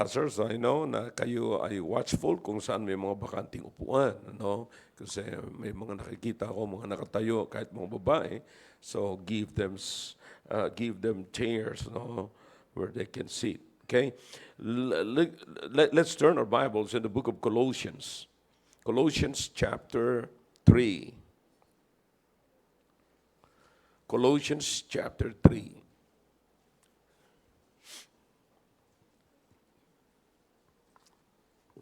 ushers, I know na kayo ay watchful kung saan may mga bakanting upuan. Ano? Kasi may mga nakikita ako, mga nakatayo, kahit mga babae. So give them chairs, no, where they can sit. Okay? Let's turn our Bibles in the book of Colossians. Colossians chapter 3. Colossians chapter 3.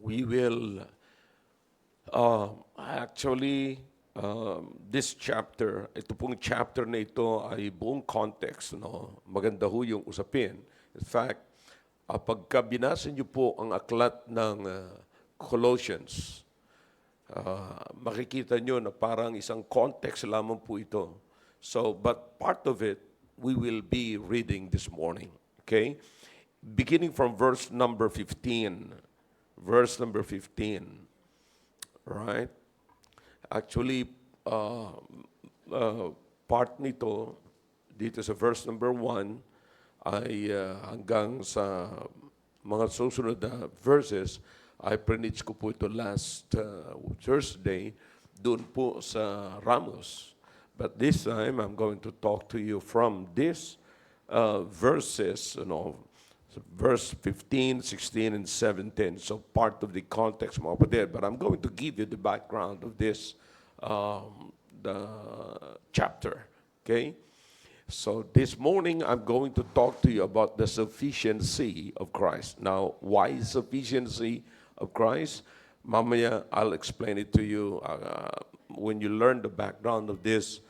We will this chapter, ito pong chapter na ito ay buong context, no? Maganda ho yung usapin. In fact, pagka binasa niyo po ang aklat ng Colossians, makikita niyo na parang isang context lamang po ito. So, but part of it, we will be reading this morning. Okay? Beginning from verse number 15. Verse number 15. Right? Actually, part nito, dito sa verse number 1, ay hanggang sa mga susunod na verses, ay preach ko po ito last Thursday, doon po sa Ramos. But this time, I'm going to talk to you from these verses, verse 15, 16, and 17. So part of the context mo over there. But I'm going to give you the background of this the chapter. Okay? So this morning, I'm going to talk to you about the sufficiency of Christ. Now, why sufficiency of Christ? Mamaya, I'll explain it to you when you learn the background of this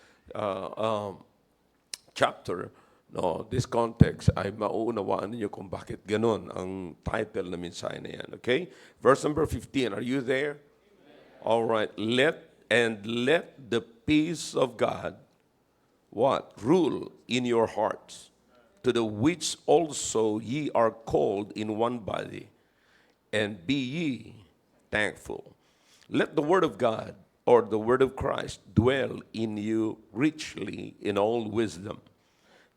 chapter. No, this context ay mauunawaan niyo kung bakit ganun ang title na mensahe na yan. Okay? Verse number 15, are you there? Amen. All right. Let the peace of God, what? Rule in your hearts, to the which also ye are called in one body, and be ye thankful. Let the word of God, or the word of Christ, dwell in you richly in all wisdom,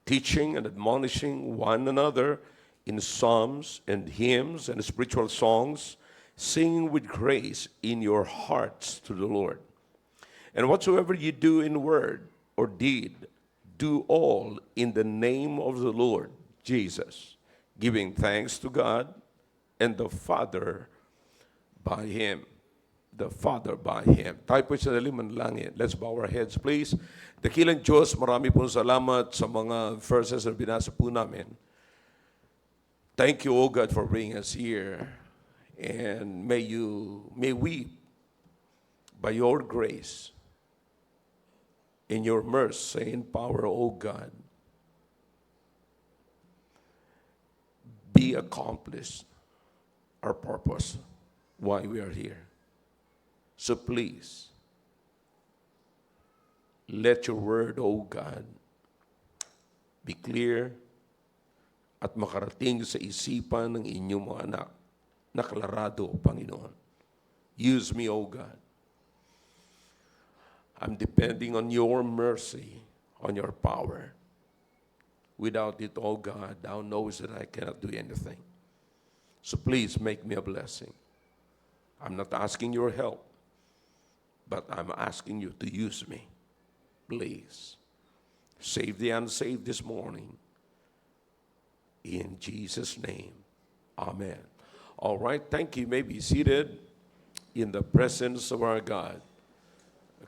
teaching and admonishing one another in psalms and hymns and spiritual songs, singing with grace in your hearts to the Lord. And whatsoever you do in word or deed, do all in the name of the Lord Jesus, giving thanks to God and the Father by Him. The Father by Him. Tayo po sa dalim manalangin. Let's bow our heads, please. Dakilang Diyos, marami pong salamat sa mga verses na binasa po namin. Thank you, O God, for bringing us here. And may we, by your grace, in your mercy and power, O God, be accomplished our purpose, why we are here. So please, let your word, O God, be clear at makarating sa isipan ng inyong mga anak. Naklarado, Panginoon. Use me, O God. I'm depending on your mercy, on your power. Without it, O God, thou knowest that I cannot do anything. So please make me a blessing. I'm not asking your help, but I'm asking you to use me. Please, save the unsaved this morning. In Jesus' name, amen. All right, thank you. You may be seated in the presence of our God.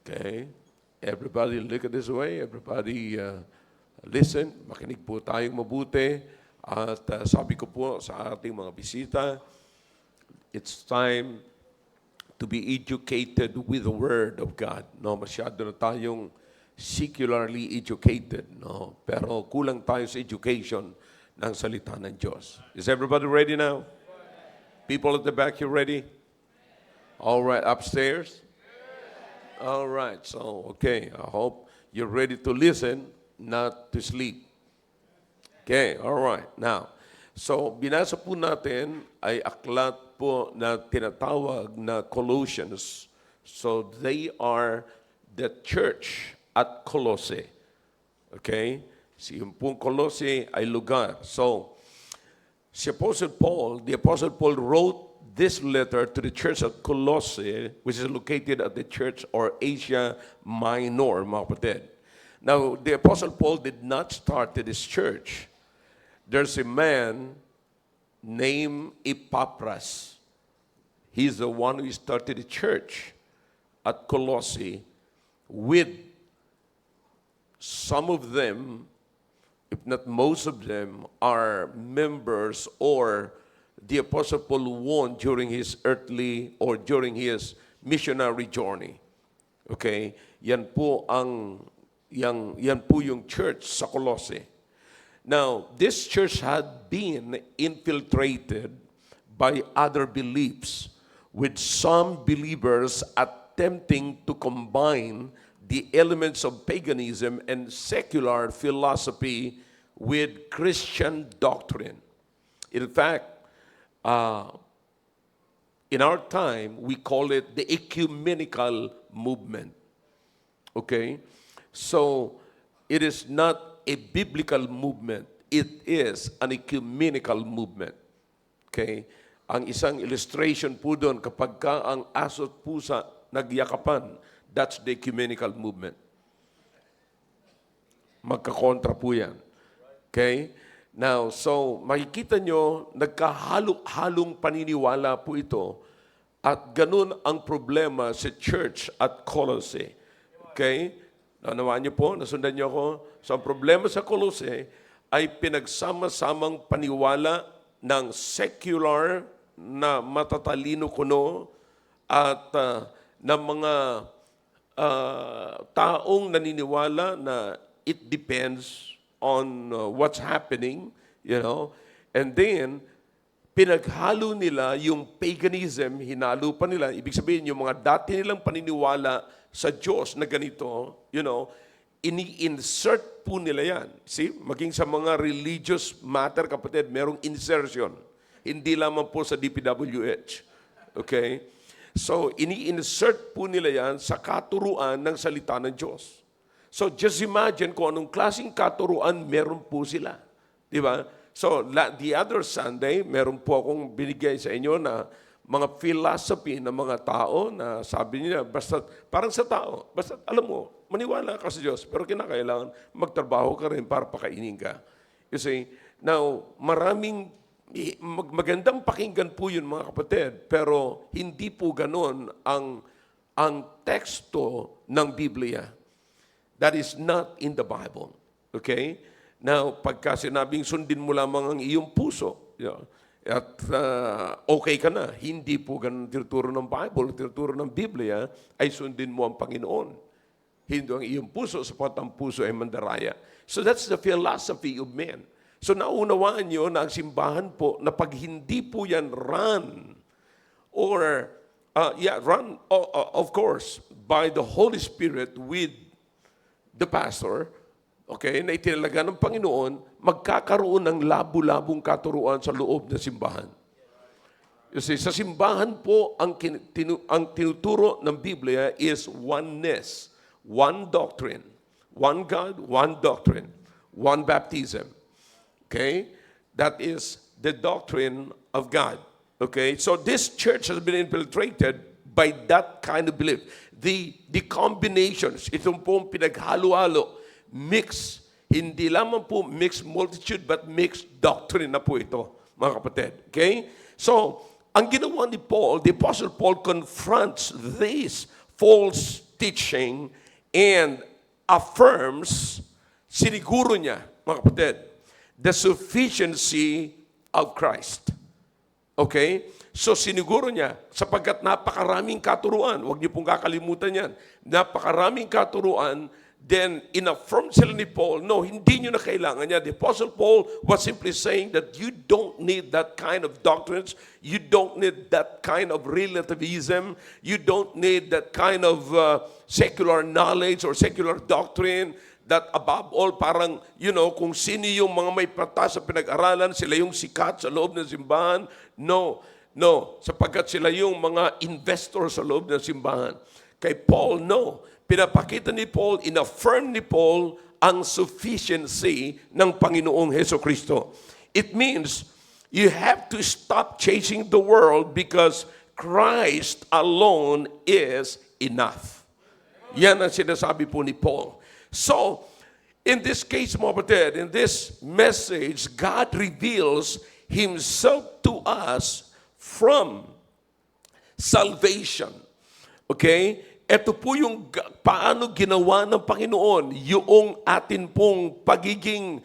Okay, everybody look at this way. Everybody listen. Makinig po tayong mabuti. At sabi ko po sa ating mga bisita, it's time to be educated with the Word of God. No, masyado na tayong secularly educated, no? Pero kulang tayo sa education ng salita ng Diyos. Is everybody ready now? People at the back, you ready? All right, upstairs? All right, so, okay, I hope you're ready to listen, not to sleep. Okay, all right. Now, so binasa po natin ay aklat po na tinatawag na Colossians. So they are the church at Colossae. Okay? Si yung pong Colossae ay lugar. So Si the Apostle Paul wrote this letter to the church at Colossae, which is located at the church or Asia Minor, mga kapatid. Now, the Apostle Paul did not start this church. There's a man named Epaphras. He's the one who started the church at Colossae with some of them, if not most of them, are members or the Apostle Paul won during his earthly or during his missionary journey. Okay? Yan po yung church sa Colossae. Now, this church had been infiltrated by other beliefs, with some believers attempting to combine the elements of paganism and secular philosophy with Christian doctrine. In fact, in our time, we call it the ecumenical movement. Okay? So, it is not a biblical movement. It is an ecumenical movement. Okay? Ang isang illustration po doon, kapag ka ang aso at pusa nagyakapan, that's the ecumenical movement. Magkakontra po yan. Okay? Now, so makikita nyo, nagkahalo-halong paniniwala po ito at ganun ang problema sa church at Colossae. Okay? Naunawaan nyo po, nasundan nyo ako. So, ang problema sa Colossae ay pinagsama-samang paniwala ng secular na matatalino kuno at ng mga taong naniniwala na it depends on what's happening, you know. And then, pinaghalo nila yung paganism, hinalo pa nila. Ibig sabihin, yung mga dati nilang paniniwala sa Diyos na ganito, you know, ini-insert po nila yan. See, maging sa mga religious matter, kapatid, merong insertion. Hindi lamang po sa DPWH. Okay? So, ini-insert po nila yan sa katuruan ng salita ng Diyos. So, just imagine kung anong klaseng katuruan meron po sila. Di ba? So, the other Sunday, meron po akong binigay sa inyo na mga philosophy ng mga tao na sabi niya, basta, parang sa tao, basta alam mo, maniwala ka sa Diyos, pero kinakailangan magtrabaho ka rin para pakainin ka. You see, now, magandang pakinggan po yun mga kapatid, pero hindi po ganon ang teksto ng Biblia. That is not in the Bible. Okay? Now, pagka sinabing sundin mo lamang ang iyong puso, you know, at okay ka na, hindi po ganun tinuturo ng Bible, tinuturo ng Biblia, ay sundin mo ang Panginoon. Hindi ang iyong puso, sapat ang puso ay mandaraya. So that's the philosophy of men. So naunawaan nyo na ang simbahan po, na pag hindi po yan run, or, run, of course, by the Holy Spirit with the pastor, okay, na itinalaga ng Panginoon, magkakaroon ng labo-labong katuruan sa loob ng simbahan. You see, sa simbahan po, ang tinuturo ng Biblia is oneness, one doctrine, one God, one doctrine, one baptism. Okay? That is the doctrine of God. Okay? So this church has been infiltrated by that kind of belief. The combinations, itong pong pinaghalo-halo, mix, hindi lamang po mixed multitude, but mixed doctrine na po ito, mga kapatid. Okay? So, ang ginawa ni Paul, the Apostle Paul confronts this false teaching and affirms, siniguro niya, mga kapatid, the sufficiency of Christ. Okay? So siniguro niya, sapagkat napakaraming katuruan, huwag niyo pong kakalimutan yan, napakaraming katuruan, then in-affirm sila ni Paul, no, hindi niyo na kailangan niya. The Apostle Paul was simply saying that you don't need that kind of doctrines, you don't need that kind of relativism, you don't need that kind of secular knowledge or secular doctrine, that above all, parang, you know, kung sino yung mga may patas sa pinag-aralan, sila yung sikat sa loob ng simbahan. No, sapagkat sila yung mga investor sa loob ng simbahan. Kay Paul, no. Pinapakita ni Paul, in-affirm ni Paul ang sufficiency ng Panginoong Hesus Kristo. It means, You have to stop chasing the world because Christ alone is enough. Yan ang sinasabi po ni Paul. So, in this case, mga kapatid, in this message, God reveals Himself to us from salvation. Okay? Ito po yung paano ginawa ng Panginoon yung atin pong pagiging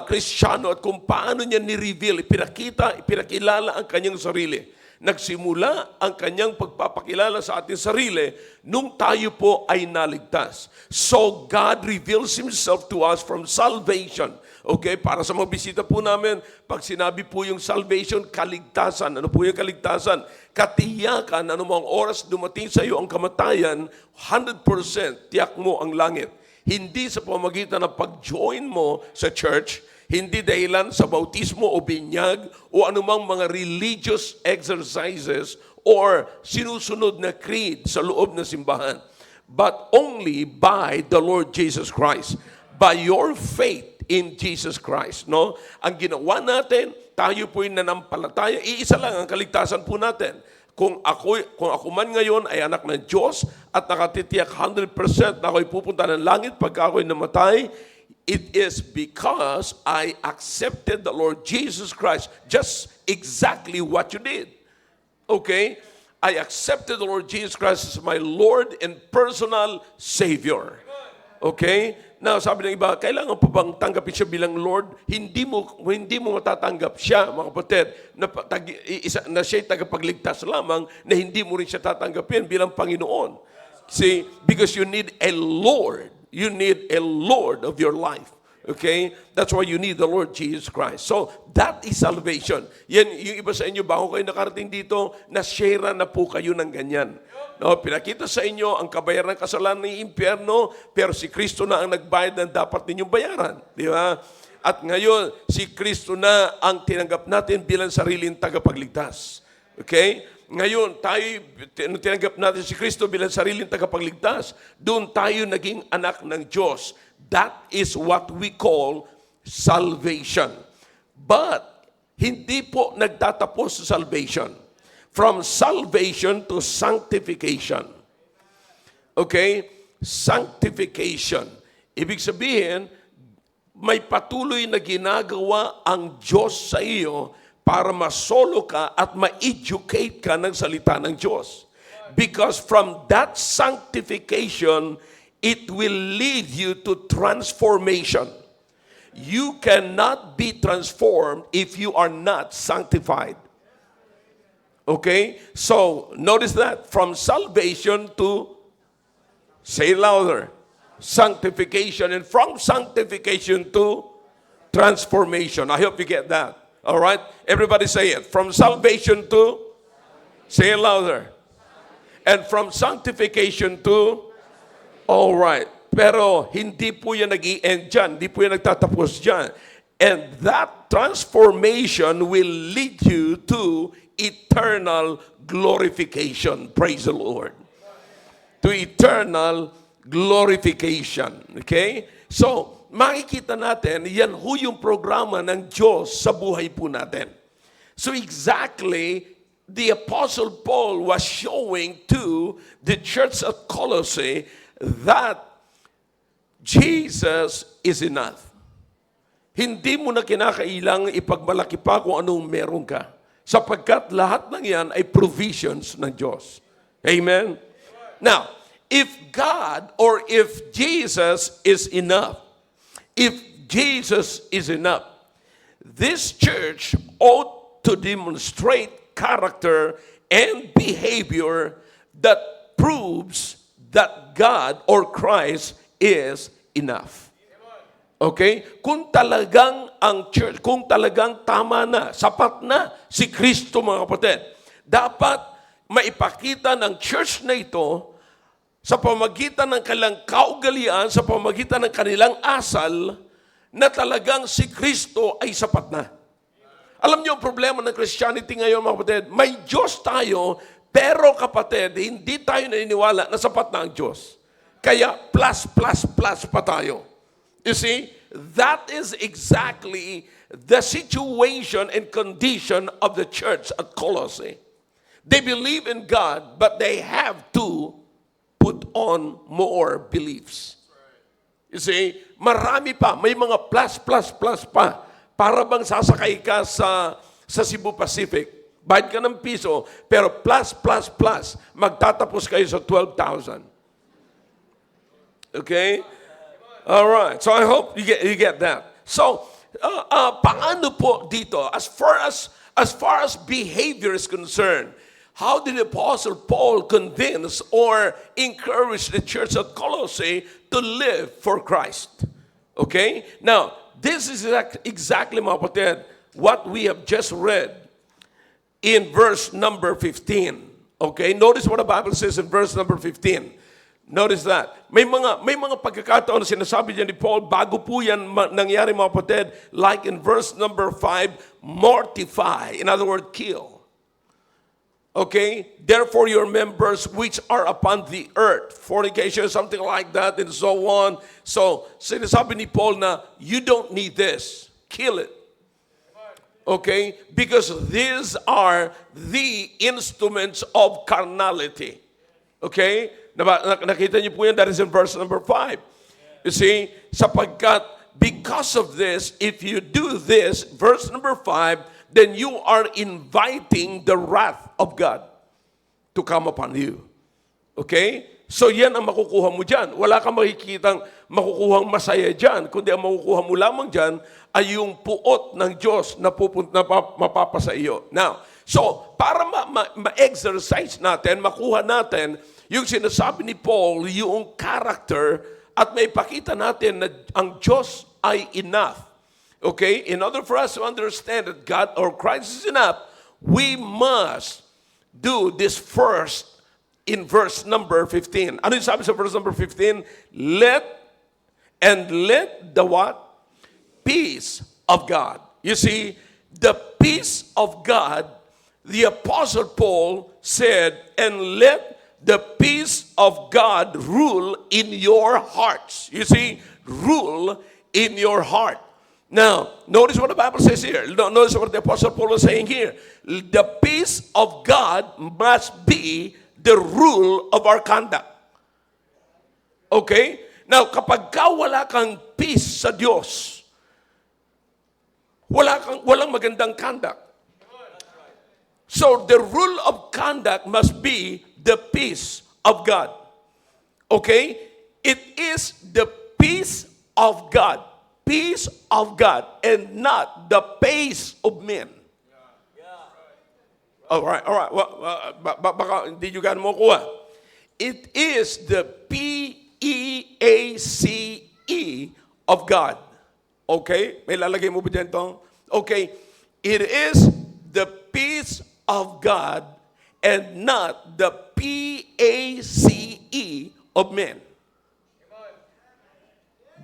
Kristiyano at kung paano niya ni-reveal, ipinakilala ang kanyang sarili. Nagsimula ang kanyang pagpapakilala sa ating sarili nung tayo po ay naligtas. So God reveals Himself to us from salvation. Okay, para sa mga bisita po namin, pag sinabi po yung salvation, kaligtasan. Ano po yung kaligtasan? Katiyakan, anumang oras dumating sa iyo ang kamatayan, 100% tiyak mo ang langit. Hindi sa pamamagitan ng pag-join mo sa church, hindi dahilan sa bautismo o binyag o anumang mga religious exercises or sinusunod na creed sa loob ng simbahan. But only by the Lord Jesus Christ. By your faith in Jesus Christ. No? Ang ginawa natin, tayo po'y nanampalataya, iisa lang ang kaligtasan po natin. Kung ako man ngayon ay anak ng Diyos at nakatitiyak 100% na ako'y pupunta ng langit pagka ako'y namatay, it is because I accepted the Lord Jesus Christ, just exactly what you did. Okay? I accepted the Lord Jesus Christ as my Lord and personal Savior. Okay? Now, sabi ng iba, kailangan pa bang tanggapin siya bilang Lord? Hindi mo matatanggap siya, mga kapatid, na siya'y tagapagligtas lamang, na hindi mo rin siya tatanggapin bilang Panginoon. See, because you need a Lord. You need a Lord of your life. Okay? That's why you need the Lord Jesus Christ. So, that is salvation. Yan, yung iba sa inyo, bago kayo nakarating dito, na-share na po kayo ng ganyan. No, pinakita sa inyo ang kabayaran ng kasalanan ng impyerno, pero si Kristo na ang nagbayad ng dapat ninyong bayaran. Di ba? At ngayon, si Kristo na ang tinanggap natin bilang sariling tagapagligtas. Okay? Ngayon, tinanggap natin si Kristo bilang sariling tagapagligtas. Doon tayo naging anak ng Diyos. That is what we call salvation. But, hindi po nagtatapos sa salvation. From salvation to sanctification. Okay? Sanctification. Ibig sabihin, may patuloy na ginagawa ang Diyos sa iyo para masolo ka at ma-educate ka ng salita ng Diyos. Because from that sanctification, it will lead you to transformation. You cannot be transformed if you are not sanctified. Okay? So, notice that. From salvation to, say louder, sanctification. And from sanctification to transformation. I hope you get that. All right? Everybody say it. From salvation to, say it louder. And from sanctification to, all right. Pero hindi po yan nag-i-end dyan. Hindi po yan nagtatapos dyan. And that transformation will lead you to eternal glorification. Praise the Lord. To eternal glorification. Okay? So, makikita natin, yan ho yung programa ng Diyos sa buhay po natin. So exactly, the Apostle Paul was showing to the church at Colossae that Jesus is enough. Hindi mo na kinakailangang ipagmalaki pa kung anong meron ka. Sapagkat lahat ng yan ay provisions ng Diyos. Amen? Now, if God or if Jesus is enough, if Jesus is enough, this church ought to demonstrate character and behavior that proves that God or Christ is enough. Okay? Kung talagang ang church, kung talagang tama na, sapat na si Kristo, mga kapatid, dapat maipakita ng church na ito sa pamagitan ng kanilang kaugalian, sa pamagitan ng kanilang asal, na talagang si Kristo ay sapat na. Alam niyo ang problema ng Christianity ngayon, mga kapatid, may Diyos tayo, pero kapatid, hindi tayo naniniwala na sapat na ang Diyos. Kaya plus pa tayo. You see, that is exactly the situation and condition of the church at Colossae. They believe in God, but they have to put on more beliefs. You see, marami pa, may mga plus pa. Para bang sasakay ka sa Cebu Pacific, bayad ka ng piso, pero plus, magtatapos kayo sa 12,000. Okay? All right. So I hope you get that. So, paano po dito, as far as behavior is concerned, how did the Apostle Paul convince or encourage the church at Colossae to live for Christ? Okay? Now, this is exactly, mga kapatid, what we have just read in verse number 15. Okay? Notice what the Bible says in verse number 15. Notice that. May mga pagkakataon na sinasabi niya ni Paul, bago po yan nangyari, mga kapatid, like in verse number 5, mortify. In other words, kill. Okay? Therefore, your members which are upon the earth, fornication, something like that, and so on. So, sinasabi ni Paul na, you don't need this. Kill it. Okay? Because these are the instruments of carnality. Okay? Nakita niyo po yan, that is in verse number 5. You see, sapagkat, because of this, if you do this, verse number 5, then you are inviting the wrath of God to come upon you. Okay? So yan ang makukuha mo dyan. Wala kang makikitang makukuhang masaya dyan, kundi ang makukuha mo lamang dyan ay yung puot ng Diyos na mapapasa iyo. Now, so para ma-exercise natin, makuha natin yung sinasabi ni Paul, yung character, at may pakita natin na ang Diyos ay enough. Okay? In order for us to understand that God or Christ is enough, we must do this first in verse number 15. Ano yung sabi sa verse number 15? Let the what? Peace of God. You see, the peace of God, the Apostle Paul said, and let the peace of God rule in your hearts. You see, rule in your heart. Now, notice what the Bible says here. Notice what the Apostle Paul is saying here. The peace of God must be the rule of our conduct. Okay? Now, kapag wala kang peace sa Diyos, walang magandang conduct. So, the rule of conduct must be the peace of God. Okay? It is the peace of God. Peace of God and not the pace of men. All right. Baka hindi nyo gano'n mo kuha. It is the P-E-A-C-E of God. Okay? May lalagay mo ba dyan itong? Okay. It is the peace of God and not the P-A-C-E of men.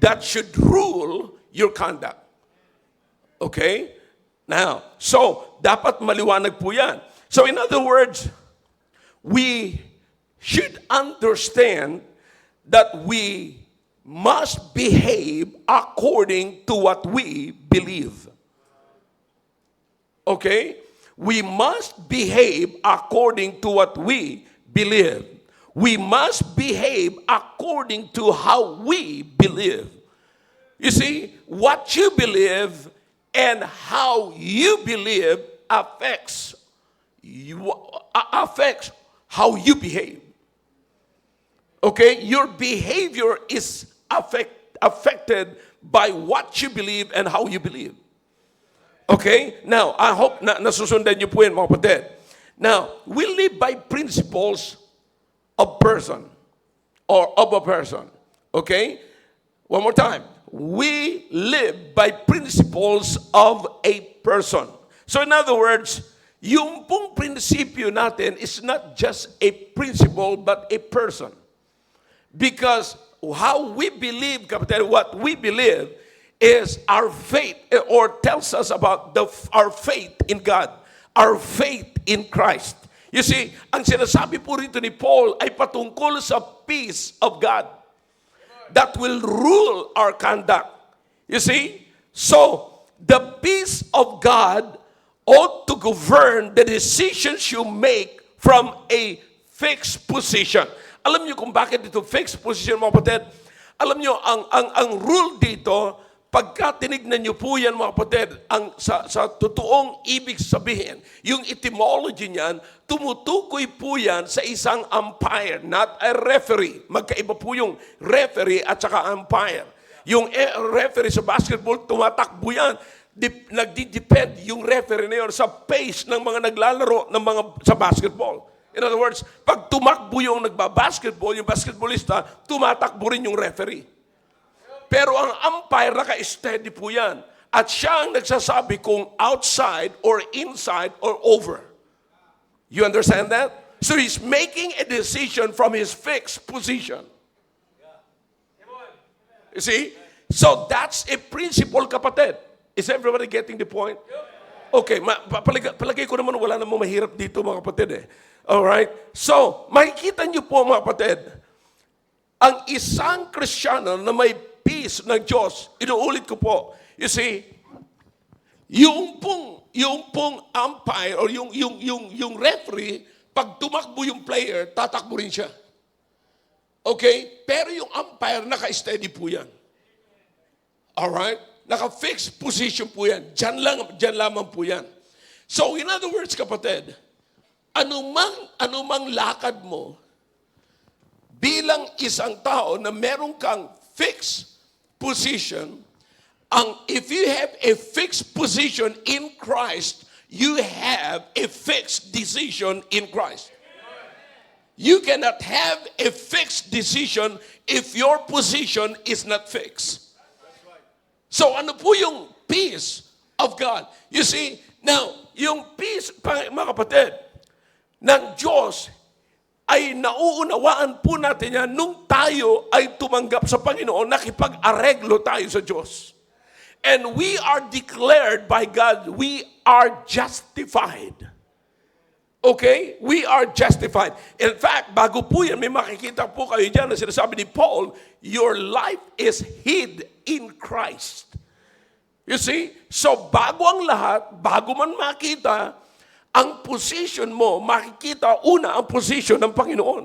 That should rule your conduct. Okay? Now, so, dapat maliwanag po yan. So, in other words, we should understand that we must behave according to what we believe. Okay? We must behave according to what we believe. We must behave according to how we believe. You see, what you believe and how you believe affects how you behave. Okay? Your behavior is affected by what you believe and how you believe. Okay? Now, I hope na nasusundan niyo po yan, mga kapatid. Now, we live by principles of person or of a person. Okay? One more time. We live by principles of a person. So in other words, yung pong prinsipyo natin is not just a principle but a person. Because how we believe, kapatid, what we believe is our faith, or tells us about our faith in God, our faith in Christ. You see, ang sinasabi po rito ni Paul ay patungkol sa peace of God that will rule our conduct. You see? So, the peace of God ought to govern the decisions you make from a fixed position. Alam niyo kung bakit ito fixed position, mga kapatid? Alam niyo, ang rule dito, pagka tinignan niyo po yan, mga kapatid, sa totoong ibig sabihin, yung etymology niyan, tumutukoy po yan sa isang umpire, not a referee. Magkaiba po yung referee at saka umpire. Yung referee sa basketball, tumatakbo yan. Nagdi-depend yung referee na yun sa pace ng mga naglalaro ng mga sa basketball. In other words, pag tumakbo yung nagbabasketball, yung basketballista, tumatakbo rin yung referee. Pero ang umpire, naka-steady po yan. At siya ang nagsasabi kung outside or inside or over. You understand that? So he's making a decision from his fixed position. You see? So that's a principle, kapatid. Is everybody getting the point? Okay, palagay ko naman wala namang mahirap dito, mga kapatid. Alright? So, makikita niyo po, mga kapatid, ang isang Kristiyano na may peace ng Diyos, inuulit ko po, you see, yung pong umpire or yung referee, pag tumakbo yung player, tatakbo rin siya. Okay? Pero yung umpire, naka-steady po yan. Alright? Naka-fixed position po yan. Diyan lamang po yan. So, in other words, kapatid, anumang lakad mo, bilang isang tao na meron kang fixed position, if you have a fixed position in Christ, you have a fixed decision in Christ. You cannot have a fixed decision if your position is not fixed. So ano po yung peace of God? You see, now, yung peace, mga kapatid, ng Diyos ay nauunawaan po natin yan nung tayo ay tumanggap sa Panginoon, nakipag-areglo tayo sa Diyos. And we are declared by God, we are justified. Okay? We are justified. In fact, bago po yan, may makikita po kayo dyan na sinasabi ni Paul, your life is hid in Christ. You see? So, bago ang lahat, bago man makita, ang position mo, makikita una ang position ng Panginoon.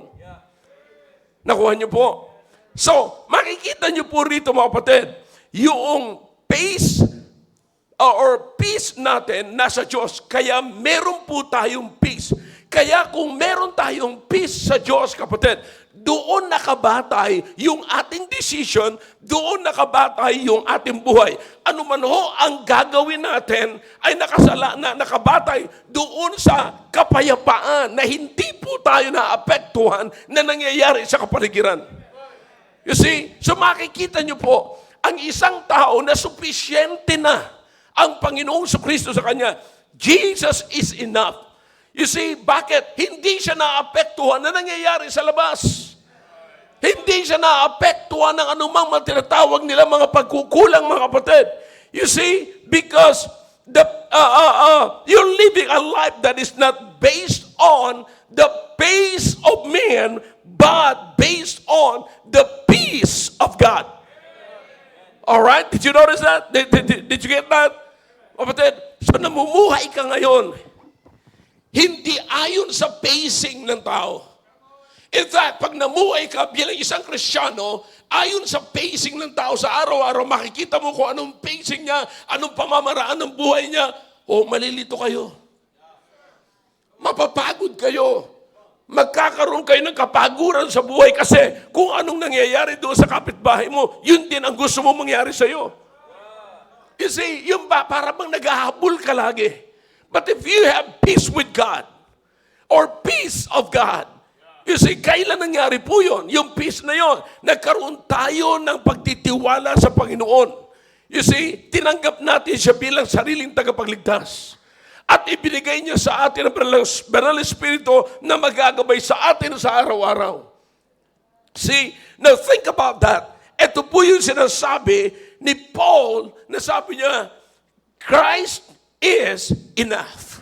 Nakuha niyo po? So, makikita niyo po rito, mga kapatid, yung pace or peace natin nasa Diyos. Kaya meron po tayong peace. Kaya kung meron tayong peace sa Diyos, kapatid, doon nakabatay yung ating decision, doon nakabatay yung ating buhay. Ano man ho ang gagawin natin ay nakabatay doon sa kapayapaan na hindi po tayo naapektuhan na nangyayari sa kapaligiran. You see? So makikita nyo po, ang isang tao na supisyente na ang Panginoong Kristo sa kanya, Jesus is enough. You see, bakit? Hindi siya naapektuhan na nangyayari sa labas. Hindi siya naapektuhan ng anumang tinatawag nila mga pagkukulang, mga kapatid. You see, because you're living a life that is not based on the pace of man, but based on the peace of God. All right? Did you notice that? Did you get that? Kapatid, so namumuhay ka ngayon, hindi ayon sa pacing ng tao. In fact, pag namuhay ka bilang isang Kristiyano, ayon sa pacing ng tao sa araw-araw, makikita mo kung anong pacing niya, anong pamamaraan ng buhay niya, malilito kayo. Mapapagod kayo. Magkakaroon kayo ng kapaguran sa buhay kasi kung anong nangyayari doon sa kapitbahay mo, yun din ang gusto mo mangyari sa'yo. You see, yung para bang naghahabol ka lagi. But if you have peace with God, or peace of God, you see, kailan nangyari po yun? Yung peace na yun, nagkaroon tayo ng pagtitiwala sa Panginoon. You see, tinanggap natin siya bilang sariling tagapagligtas. At ibinigay niya sa atin ang Banal Espiritu na magagabay sa atin sa araw-araw. See, now think about that. Ito po yung sinasabi ni Paul na sabi niya, Christ is enough.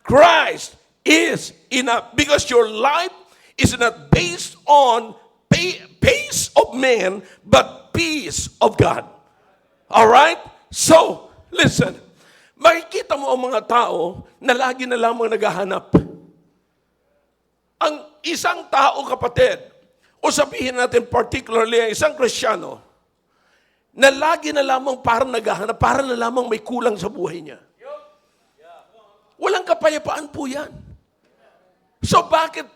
Christ is enough. Because your life is not based on pace of man, but peace of God. All right? So, Listen, makikita mo ang mga tao na lagi na lamang naghahanap. Ang isang tao, kapatid, o sabihin natin particularly ang isang Kristiyano, na lagi na lamang parang naghahanap, para na lamang may kulang sa buhay niya. Walang kapayapaan po yan. So bakit?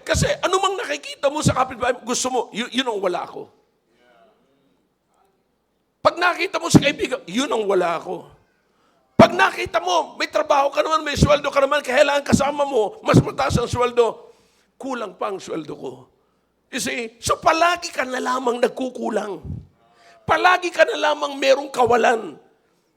Kasi anumang nakikita mo sa kapitbahay, gusto mo, yun ang wala ako. Pag nakita mo sa kaibigan, yun ang wala ako. Pag nakita mo, may trabaho ka naman, may sweldo ka naman, kailangan kasama mo, mas mataas ang sweldo, kulang pa ang sweldo ko. You see, so palagi ka na lamang nagkukulang. Palagi ka na lamang merong kawalan.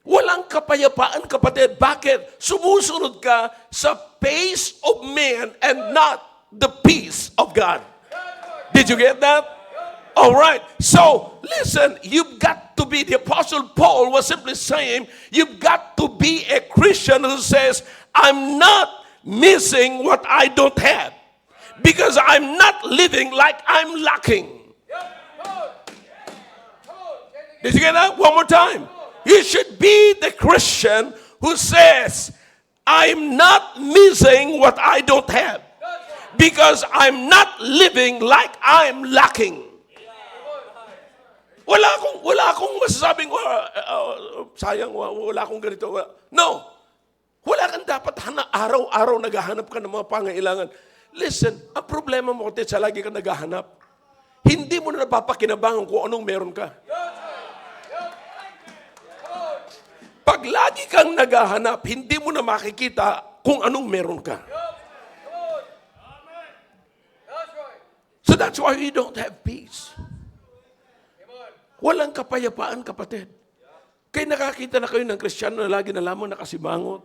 Walang kapayapaan, kapatid. Bakit? Sumusunod ka sa pace of man and not the peace of God. Did you get that? All right. So, listen, you've got to be, the Apostle Paul was simply saying, you've got to be a Christian who says, I'm not missing what I don't have. Because I'm not living like I'm lacking. Did you get that? One more time. You should be the Christian who says, I'm not missing what I don't have. Because I'm not living like I'm lacking. Wala akong masasabing, sayang, wala akong ganito. No. Wala kang dapat araw-araw naghahanap ka ng mga pangailangan. Listen, ang problema mo kasi sa lagi ka naghahanap, hindi mo na napapakinabangan kung anong meron ka. Pag lagi kang naghahanap, hindi mo na makikita kung anong meron ka. So that's why you don't have peace. Walang kapayapaan, kapatid. Kaya nakakita na kayo ng Kristiyano na lagi na lamang nakasimangot.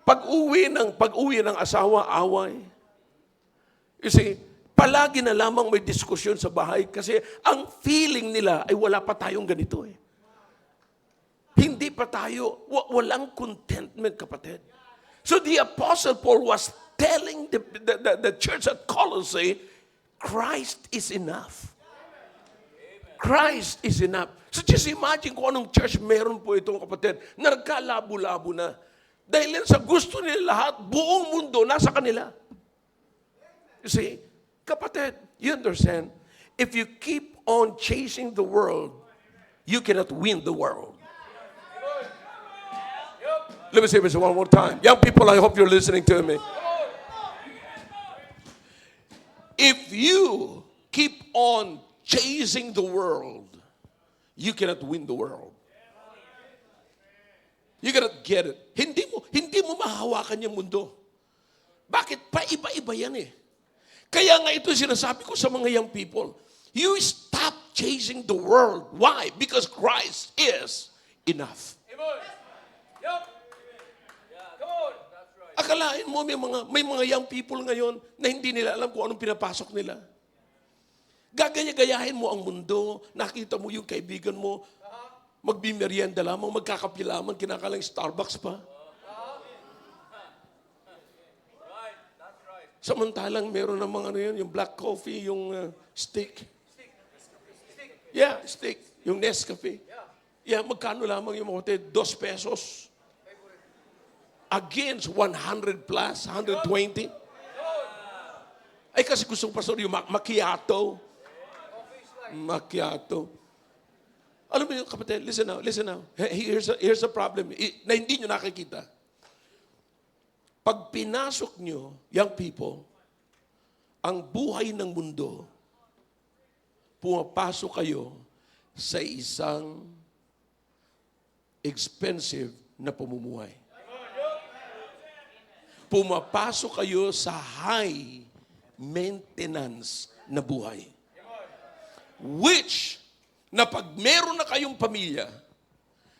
Pag-uwi ng asawa, away. You see, palagi na lamang may diskusyon sa bahay kasi ang feeling nila ay wala pa tayong ganito eh. Hindi pa tayo, walang contentment, kapatid. So the Apostle Paul was telling the church at Colossae, Christ is enough. Christ is enough. So just imagine kung anong church meron po itong kapatid na nagkalabo-labo na. Dahil sa gusto nila lahat, buong mundo nasa kanila. You see, kapatid, you understand, if you keep on chasing the world, you cannot win the world. Let me say this one more time. Young people, I hope you're listening to me. If you keep on chasing the world, you cannot win the world. You cannot get it. Hindi mo mahahawakan yung mundo. Bakit? Paiba-iba yan eh. Kaya nga ito sinasabi ko sa mga young people, you stop chasing the world. Why? Because Christ is enough. Akalain mo may mga young people ngayon na hindi nila alam kung anong pinapasok nila. Gagaya-gayahin mo ang mundo, nakita mo yung kaibigan mo, magbimerienda lamang, magkakape lamang, kinakalang Starbucks pa. Samantalang meron ng mga ano yun, yung black coffee, yung steak. Yeah, steak. Yung Nescafe. Yeah, magkano lamang yung mga 2 pesos. Against 100 plus, 120. Ay kasi gusto ko, pastor, yung macchiato. Macchiato. Alam mo yung kapatid, listen now. Here's a problem na hindi nyo nakikita. Pag pinasok nyo, young people, ang buhay ng mundo, pumapasok kayo sa isang expensive na pamumuhay. Pumapasok kayo sa high maintenance na buhay. Which, na pag meron na kayong pamilya,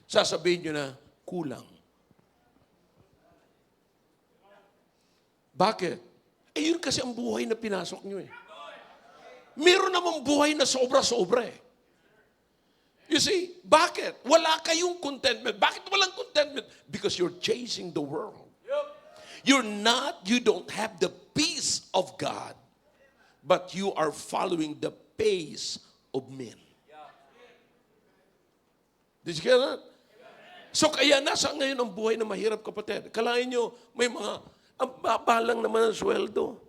sasabihin nyo na, kulang. Bakit? Eh yun kasi ang buhay na pinasok nyo eh. Meron namang buhay na sobra-sobra eh. You see, bakit? Wala kayong contentment. Bakit walang contentment? Because you're chasing the world. You don't have the peace of God, but you are following the pace of men. Did you get that? So kaya nasa ngayon ang buhay na mahirap, kapatid. Kalahin nyo, may mga, ang baba lang naman ang sweldo.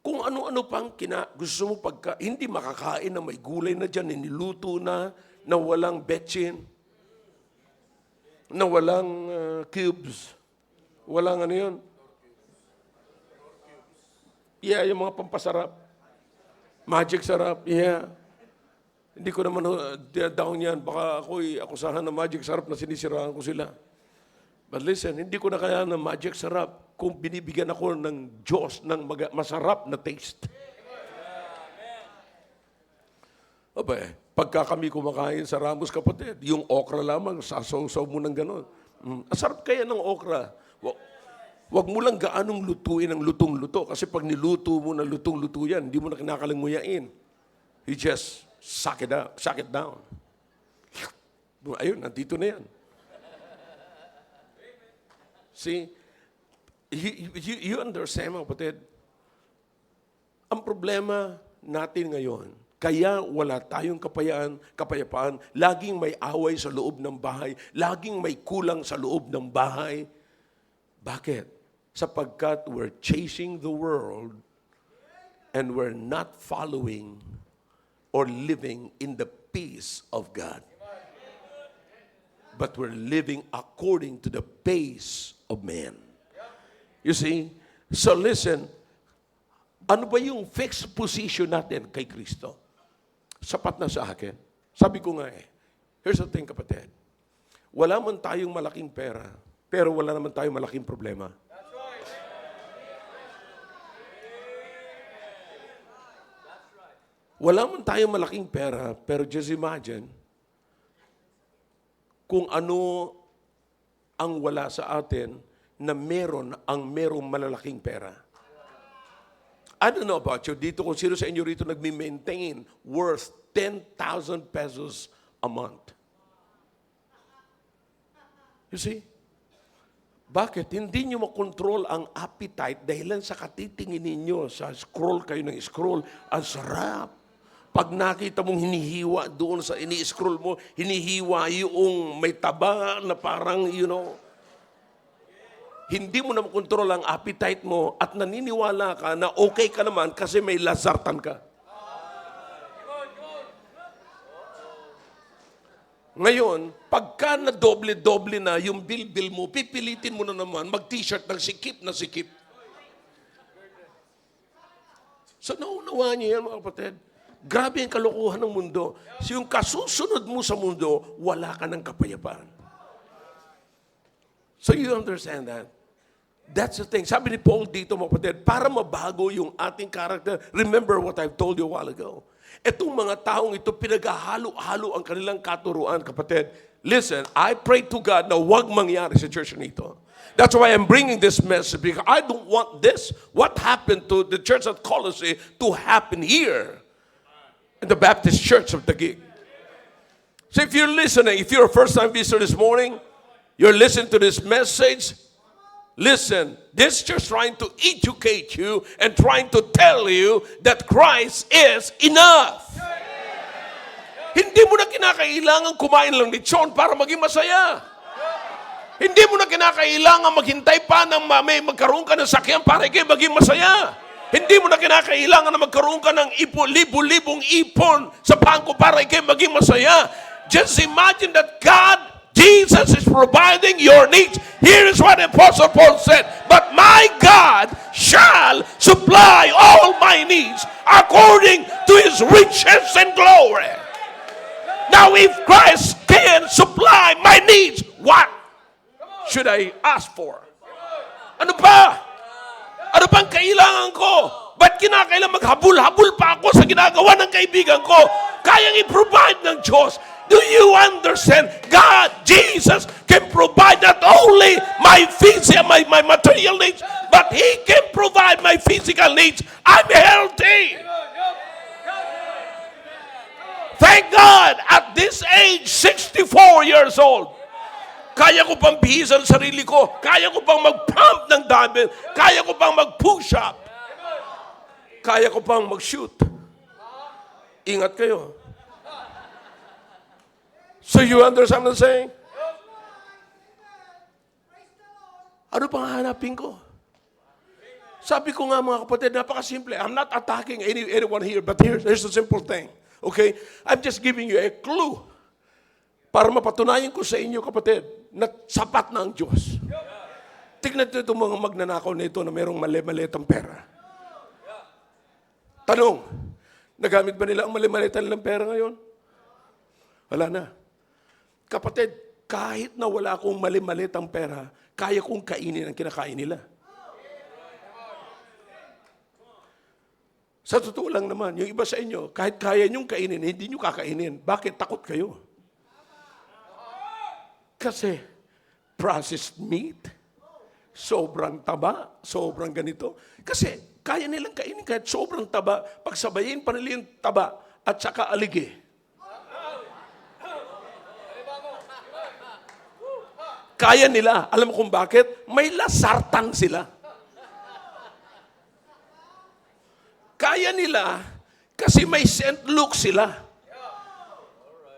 Kung ano-ano pang gusto mo pagka, hindi makakain na may gulay na dyan, niluto na walang betchin, na walang cubes, walang ano yun. Yeah, yung mga pampasarap. Magic sarap, yeah. Hindi ko naman down yan. Baka ako'y akusahan ng magic sarap na sinisiraan ko sila. But listen, hindi ko na kaya ng magic sarap kung binibigyan ako ng Diyos ng masarap na taste. Aba, pagka kami kumakain sa Ramos, kapatid, yung okra lamang, sasaw-saw mo ng gano'n. Asarap kaya ng okra. Wag mo lang gaanong lutuin ang lutong-luto. Kasi pag niluto mo na lutong-luto yan, hindi mo na kinakalanguyain. You just suck it down. Ayun, nandito na yan. See, you understand, mga kapatid? Ang problema natin ngayon, kaya wala tayong kapayapaan, laging may away sa loob ng bahay, laging may kulang sa loob ng bahay. Bakit? Sapagkat we're chasing the world and we're not following or living in the peace of God. But we're living according to the pace of man. You see? So listen, ano ba yung fixed position natin kay Kristo? Sapat na sa akin. Sabi ko nga here's the thing, kapatid. Wala man tayong malaking pera, pero wala naman tayong malaking problema. Wala man tayong malaking pera, pero just imagine kung ano ang wala sa atin na merong malalaking pera. I don't know about you, dito kung sino sa inyo rito nagmi-maintain worth 10,000 pesos a month. You see? Bakit? Hindi nyo makontrol ang appetite dahilan sa katitingin ninyo. Sa scroll kayo ng scroll, ang sarap. Pag nakita mong hinihiwa doon sa ini-scroll mo, hinihiwa yung may taba na parang, hindi mo na makontrol ang appetite mo at naniniwala ka na okay ka naman kasi may lazartan ka. Ngayon, pagka na doble-doble na yung bill mo, pipilitin mo na naman mag-t-shirt ng sikip na sikip. So naunawaan niyo yan, mga kapatid. Grabe ang kalokohan ng mundo. So yung kasusunod mo sa mundo, wala ka ng kapayapaan. So you understand that? That's the thing. Sabi ni Paul dito, mga kapatid, para mabago yung ating character, remember what I've told you a while ago. Itong mga taong ito, pinaghahalo-halo ang kanilang katuruan, kapatid. Listen, I pray to God na huwag mangyari sa church nito. That's why I'm bringing this message, because I don't want this, what happened to the church at Colossae, to happen here in the Baptist Church of Taguig. So if you're listening, if you're a first-time visitor this morning, you're listening to this message, listen, this church trying to educate you and trying to tell you that Christ is enough. Hindi mo na kinakailangan kumain lang lechon para maging masaya. Hindi mo na kinakailangan maghintay pa ng magkaroon ka ng sakyan para ikay maging masaya. Hindi mo na kinakailangan na magkaroon ka ng libu-libong ipon sa bangko para ikay maging masaya. Just imagine that God, Jesus is providing your needs. Here is what Apostle Paul said, "But my God shall supply all my needs according to His riches and glory." Now, if Christ can supply my needs, what should I ask for? Ano ba? Ano bang kailangan ko? Ba't kinakailangan maghabol-habol pa ako sa ginagawa ng kaibigan ko? Kayang i-provide ng Diyos. Do you understand? God, Jesus, can provide not only my physical, my material needs, but He can provide my physical needs. I'm healthy. Thank God, at this age, 64 years old, kaya ko pang bihisan sarili ko. Kaya ko pang mag-pump ng dumbbell. Kaya ko pang mag-push up. Kaya ko pang mag-shoot. Ingat kayo. So you understand what I'm saying? Ano pang hahanapin ko? Sabi ko nga mga kapatid, napakasimple. I'm not attacking anyone here, but here's a simple thing. Okay? I'm just giving you a clue para mapatunayan ko sa inyo, kapatid, na sapat na ang Diyos. Tignan nyo itong mga magnanakaw na ito na mayroong mali-malitang pera. Tanong, nagamit ba nila ang mali-malitan nilang pera ngayon? Wala na. Kapatid, kahit na wala akong mali-malitang pera, kaya kong kainin ang kinakain nila. Sa totoo lang naman, yung iba sa inyo, kahit kaya nyong kainin, hindi nyo kakainin. Bakit? Takot kayo. Kasi, processed meat, sobrang taba, sobrang ganito. Kasi, kaya nilang kainin kahit sobrang taba, pagsabayin pa nila yung taba at saka aligi. Kaya nila. Alam mo kung bakit? May lasartan sila. Kaya nila kasi may St. Luke sila.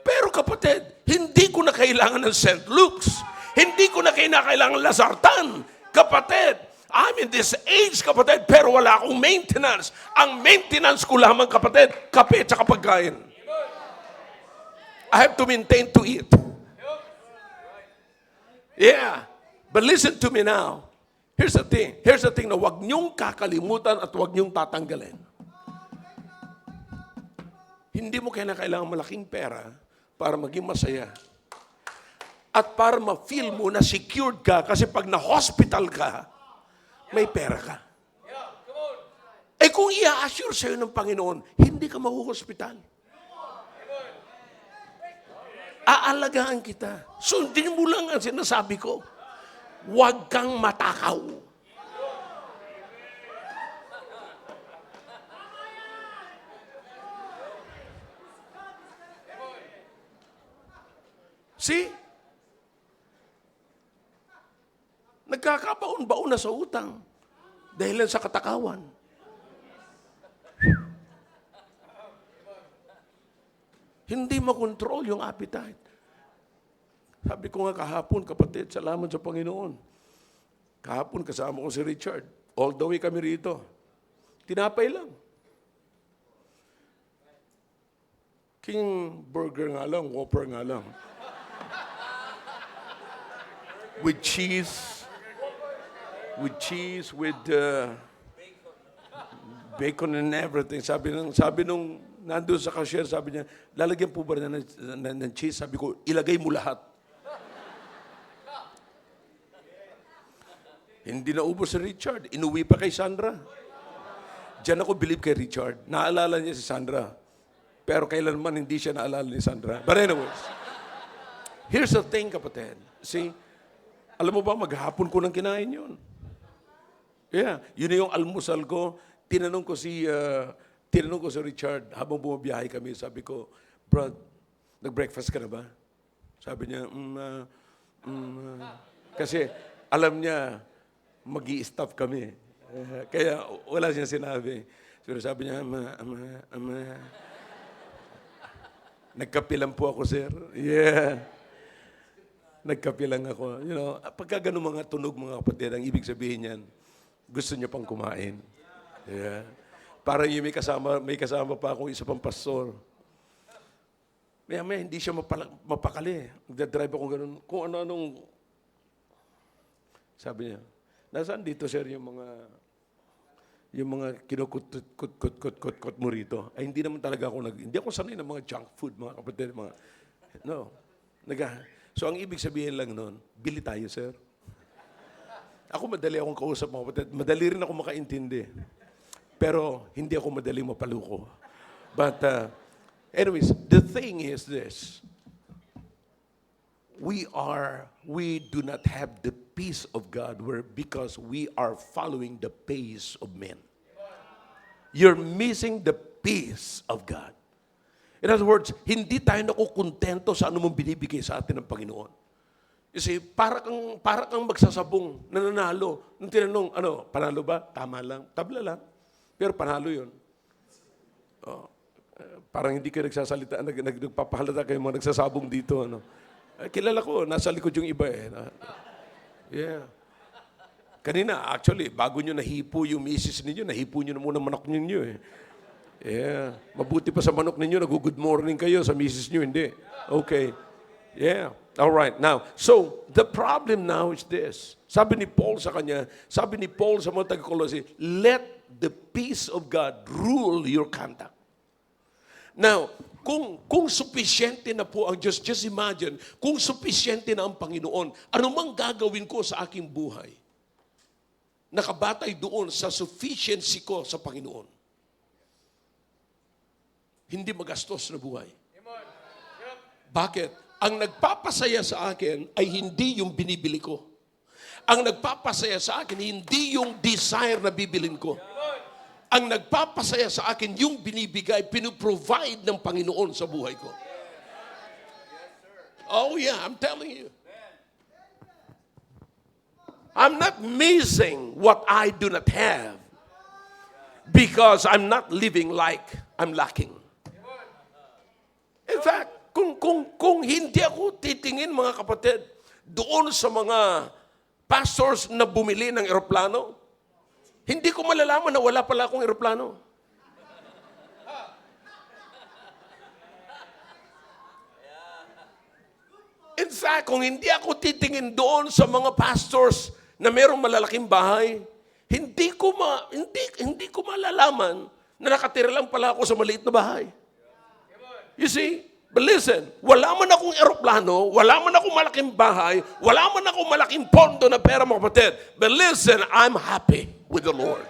Pero kapatid, hindi ko na kailangan ng St. Luke's. Hindi ko na kailangan ng lasartan. Kapatid, I'm in this age, kapatid, pero wala akong maintenance. Ang maintenance ko lamang, kapatid, kape at pagkain. I have to maintain to eat. Yeah. But listen to me now. Here's the thing. Here's the thing na huwag niyong kakalimutan at huwag niyong tatanggalin. Hindi mo kailangan malaking pera para maging masaya. At para ma-feel mo na secured ka kasi pag na-hospital ka, may pera ka. Eh kung i-assure sa'yo ng Panginoon, hindi ka mahuhospital. Aalagaan kita. Sundin mo lang ang sinasabi ko. Huwag kang matakaw. See? Nagkakabaon-baon na sa utang dahil sa katakawan. Hindi makontrol yung appetite. Sabi ko nga kahapon, kapatid, salamat sa Panginoon. Kahapon kasama ko si Richard. All the way kami rito. Tinapay lang. King burger nga lang, Whopper nga lang. With cheese, with bacon and everything. Sabi nung nandun sa cashier, sabi niya, lalagyan po ba ng cheese? Sabi ko, ilagay mo lahat. Hindi na ubos si Richard. Inuwi pa kay Sandra. Diyan ako believe kay Richard. Naalala niya si Sandra. Pero kailanman hindi siya naalala ni Sandra. But anyways, here's the thing, kapatid. See, alam mo ba, maghapon ko nang kinain yun. Yeah, yun yung almusal ko. Tinanong ko si Richard habang bumabiyahe kami. Sabi ko, Brad, nag-breakfast ka na ba? Sabi niya, kasi alam niya, mag-i-stop kami. Kaya wala siyang sinabi. Pero sabi niya, nagkape lang po ako, sir. Yeah. Nagkape lang ako. You know, pagka ganun mga tunog, mga kapatid, ang ibig sabihin yan, gusto niya pang kumain. Yeah. Para yung may kasama pa akong isa pang pastor. Maya hindi siya mapakali. Nagdadrive ako ganun. Kung ano-anong, sabi niya, nasaan dito, sir, yung mga kinukut-kut mo rito? Ay, hindi naman talaga ako hindi ako sanay ng mga junk food, mga kapatid, no. So, ang ibig sabihin lang nun, bili tayo, sir. Ako madali akong kausap, mga kapatid. Madali rin ako makaintindi. Pero, hindi ako madali mapaluko. But, anyways, the thing is this. We do not have the peace of God because we are following the pace of men. You're missing the peace of God. In other words, hindi tayo nakukontento sa anumang binibigay sa atin ng Panginoon. You see, para kang magsasabong, nananalo. Nung tinanong, panalo ba? Tama lang. Tabla lang. Pero panalo yun. Oh. Parang hindi kayo nagsasalita, nagpapahalata kayo mga nagsasabong dito. Ano? Kilala ko, nasa likod yung iba eh. Yeah. Kanina, actually, bago nyo nahipo yung misis ninyo, nahipo nyo na muna manok ninyo eh. Yeah. Mabuti pa sa manok ninyo, nag-good morning kayo, sa misis nyo, hindi. Okay. Yeah. All right. Now, so, the problem now is this. Sabi ni Paul sa kanya, sabi ni Paul sa mga taga-Colossae, let the peace of God rule your conduct. Now, kung supisyente na po ang Diyos, just imagine, kung supisyente na ang Panginoon, anumang gagawin ko sa aking buhay, nakabatay doon sa sufficiency ko sa Panginoon. Hindi magastos na buhay. Bakit? Ang nagpapasaya sa akin ay hindi yung binibili ko. Ang nagpapasaya sa akin, hindi yung desire na bibilin ko. Ang nagpapasaya sa akin, yung binibigay, pinuprovide ng Panginoon sa buhay ko. Oh yeah, I'm telling you. I'm not missing what I do not have because I'm not living like I'm lacking. In fact, kung hindi ako titingin, mga kapatid, doon sa mga pastors na bumili ng eroplano, hindi ko malalaman na wala pala akong eroplano. In fact, kung hindi ako titingin doon sa mga pastors na mayroong malalaking bahay, hindi ko malalaman na nakatira lang pala ako sa maliit na bahay. You see? But listen, wala man akong eroplano, wala man akong malaking bahay, wala man akong malaking pondo na pera, mga kapatid. But listen, I'm happy with the Lord.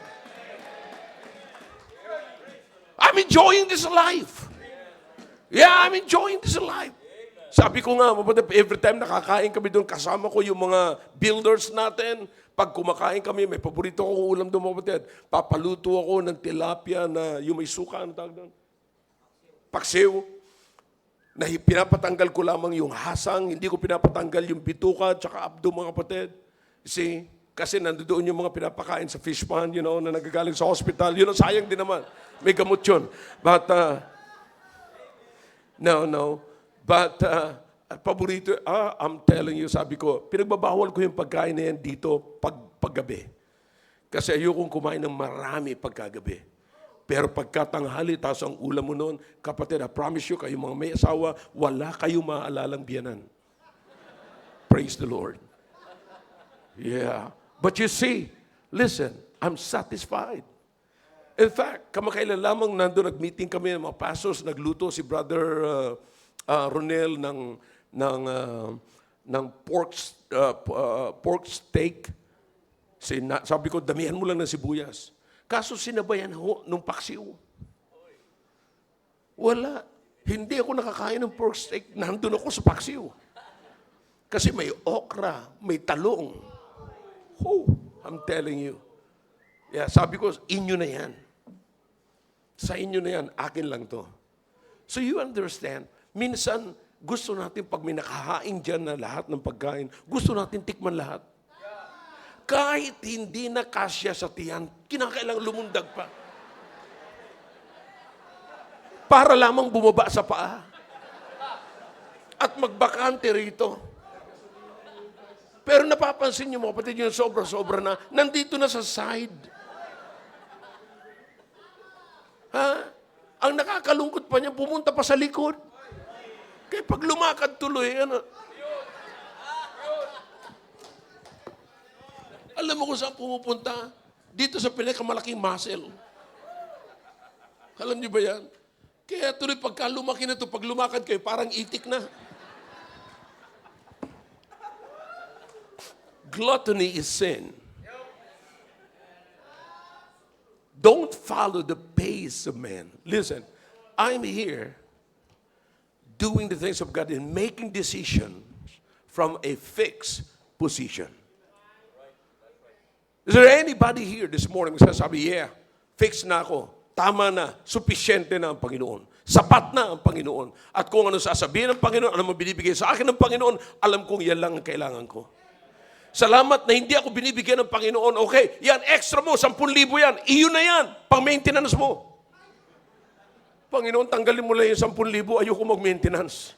I'm enjoying this life. Yeah, I'm enjoying this life. Sabi ko nga, every time nakakain kami doon, kasama ko yung mga builders natin. Pag kumakain kami, may paborito akong ulam doon, mga kapatid. Papaluto ako ng tilapia na yung may suka, ano tawag doon? Paksiw. Na pinapatanggal ko lamang yung hasang, hindi ko pinapatanggal yung bituka, tsaka abdo, mga kapatid. See? Kasi nandoon yung mga pinapakain sa fish pond, na nagagaling sa hospital. Sayang din naman. May gamot yun. But, no. But, paborito, I'm telling you, sabi ko, pinagbabawal ko yung pagkain na yan dito paggabi. Kasi ayokong kumain ng marami pagkagabi. Pero pagkatanghali, tapos ang ulam mo noon, kapatid, I promise you, kayo mga may asawa, wala kayong maaalalang biyanan. Praise the Lord. Yeah. But you see, listen, I'm satisfied. In fact, kamakailan lamang nandun, nag-meeting kami ng mga pastors, nagluto si Brother Ronel ng pork steak. Sabi ko, damihan mo lang ng sibuyas. Kaso sinabayan ho nung paksiw. Wala. Hindi ako nakakain ng pork steak. Nandun ako sa paksiw. Kasi may okra, may talong. Oh, I'm telling you. Yeah, sabi ko, inyo na yan. Sa inyo na yan, akin lang to. So you understand, minsan gusto natin pag may nakahain dyan na lahat ng pagkain, gusto natin tikman lahat. Kahit hindi na kasya sa tiyan, kinakailang lumundag pa. Para lamang bumaba sa paa. At magbakante rito. Pero napapansin niyo mga kapatid, yung sobra-sobra na, nandito na sa side. Ang nakakalungkot pa niya, pumunta pa sa likod. Kaya pag lumakad tuloy, alam mo kung saan pumupunta? Dito sa pinakamalaking muscle. Alam niyo ba yan? Kaya tuloy pagka lumaki na ito, pag lumakad kayo, parang itik na. Gluttony is sin. Don't follow the pace of man. Listen, I'm here doing the things of God and making decisions from a fixed position. Is there anybody here this morning who sabi, yeah, fix na ako, tama na, sufisyente na ang Panginoon, sapat na ang Panginoon, at kung ano sasabihin ng Panginoon, ano mo binibigay sa akin ng Panginoon, alam kong yan lang ang kailangan ko. Salamat na hindi ako binibigyan ng Panginoon, okay, yan, extra mo, 10,000 yan, iyon na yan, pang maintenance mo. Panginoon, tanggalin mo lang yung 10,000, ayoko mag-maintenance.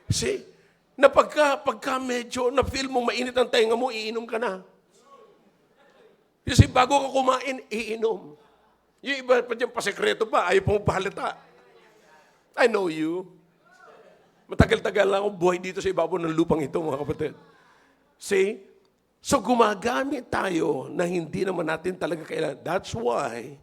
See? Na pagka medyo na-feel mo mainit ang tenga mo, iinom ka na. You see, bago ka kumain, iinom. Yung iba pa dyan, pasekreto pa, ayaw pong pahalata. I know you. Matagal-tagal lang akong buhay dito sa ibabaw ng lupang ito, mga kapatid. See? So gumagamit tayo na hindi naman natin talaga kailangan. That's why,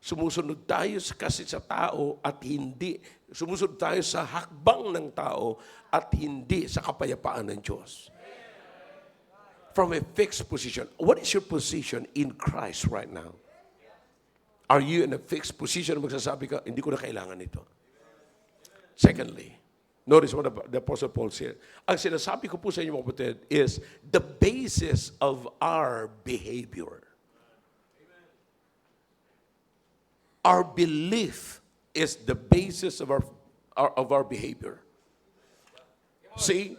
sumusunod tayo kasi sa tao at hindi. Sumusunod tayo sa hakbang ng tao at hindi sa kapayapaan ng Diyos. From a fixed position. What is your position in Christ right now? Are you in a fixed position? Magsasabi ka, hindi ko na kailangan ito. Secondly, notice what the Apostle Paul said. Ang sinasabi ko po sa inyo, mga kapatid, is the basis of our behavior. Our belief is the basis of our behavior. See?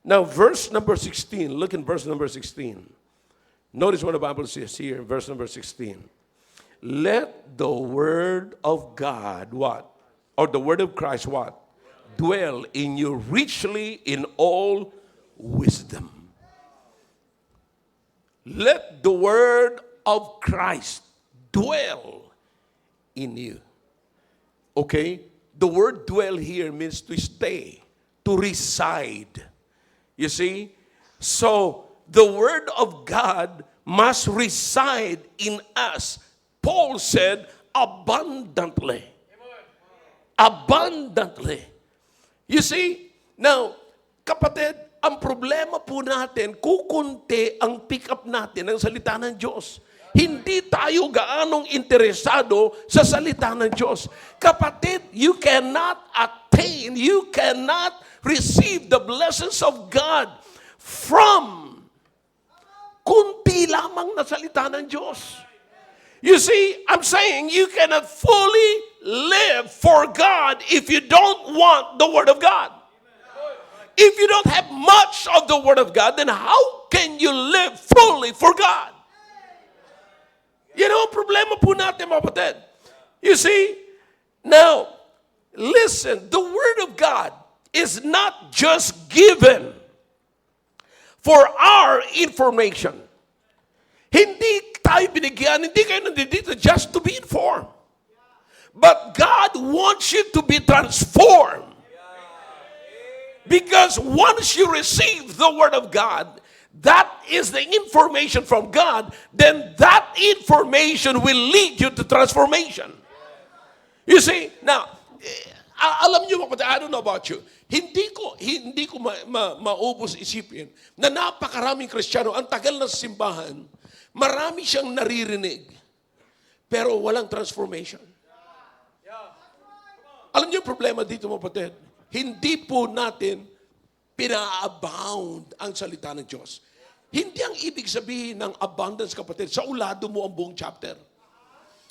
Now, verse number 16. Look in verse number 16. Notice what the Bible says here in verse number 16. Let the word of God, what? Or the word of Christ, what? Dwell in you richly in all wisdom. Let the word of Christ dwell in you. Okay? The word dwell here means to stay, to reside. You see? So, the word of God must reside in us. Paul said, abundantly. Abundantly. You see? Now, kapatid, ang problema po natin, kukunti ang pick up natin ng salita ng Diyos. Hindi tayo gaanong interesado sa salita ng Diyos. Kapatid, you cannot attain, you cannot receive the blessings of God from kunti lamang na salita ng Diyos. You see, I'm saying you cannot fully live for God if you don't want the Word of God. If you don't have much of the Word of God, then how can you live fully for God? You know, problema po natin, mga kapatid. You see, now, listen, the Word of God is not just given for our information. Hindi tayo binigyan, hindi kayo nandito just to be informed. But God wants you to be transformed. Because once you receive the Word of God, that is the information from God, then that information will lead you to transformation. You see, now, alam niyo mga kapatid, I don't know about you, hindi ko maubos isipin na napakaraming Kristiyano, ang tagal na simbahan, marami siyang naririnig, pero walang transformation. Alam niyo yung problema dito mga kapatid, hindi po natin pina-abound ang salita ng Diyos. Hindi ang ibig sabihin ng abundance, kapatid, sa ulado mo ang buong chapter.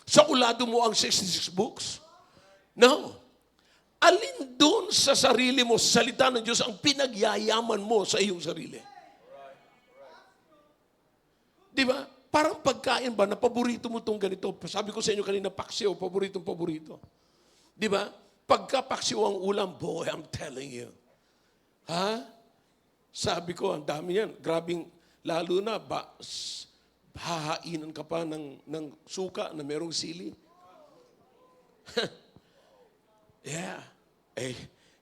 Sa ulado mo ang 66 books. No. Alin doon sa sarili mo, sa salita ng Diyos, ang pinagyayaman mo sa iyong sarili? Di ba? Parang pagkain ba na paborito mo itong ganito? Sabi ko sa inyo kanina, paksiw, paborito. Di ba? Pagka paksiw ang ulam, boy, I'm telling you. Ha? Sabi ko, ang dami yan. Grabing, lalo na, hahainan ka pa ng suka na merong sili. Yeah.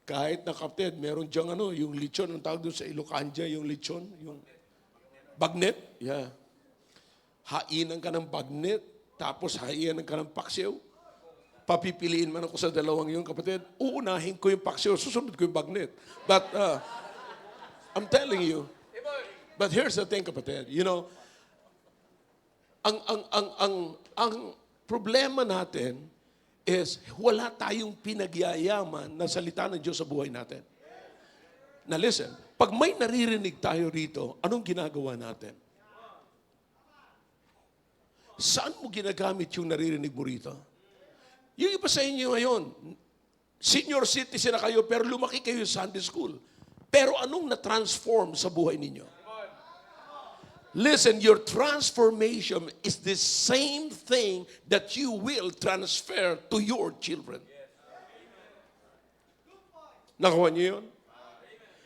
Kahit na kapatid, meron diyang yung lechon, ang tawag doon sa Ilocanja, yung lechon, yung bagnet. Yeah. Hainan ka ng bagnet, tapos hainan ka ng paksiw. Papipiliin man ako sa dalawang yun, kapatid. Uunahin ko yung paksiw, susunod ko yung bagnet. But, I'm telling you, but here's the thing, kapatid. You know, ang problema natin is wala tayong pinagyayaman na salita ng Diyos sa buhay natin. Now listen, pag may naririnig tayo rito, anong ginagawa natin? Saan mo ginagamit yung naririnig mo rito? Yung iba sa inyo ngayon, senior citizen na kayo, pero lumaki kayo sa Sunday school. Pero anong na-transform sa buhay ninyo? Listen, your transformation is the same thing that you will transfer to your children. Nakuha niyo yun?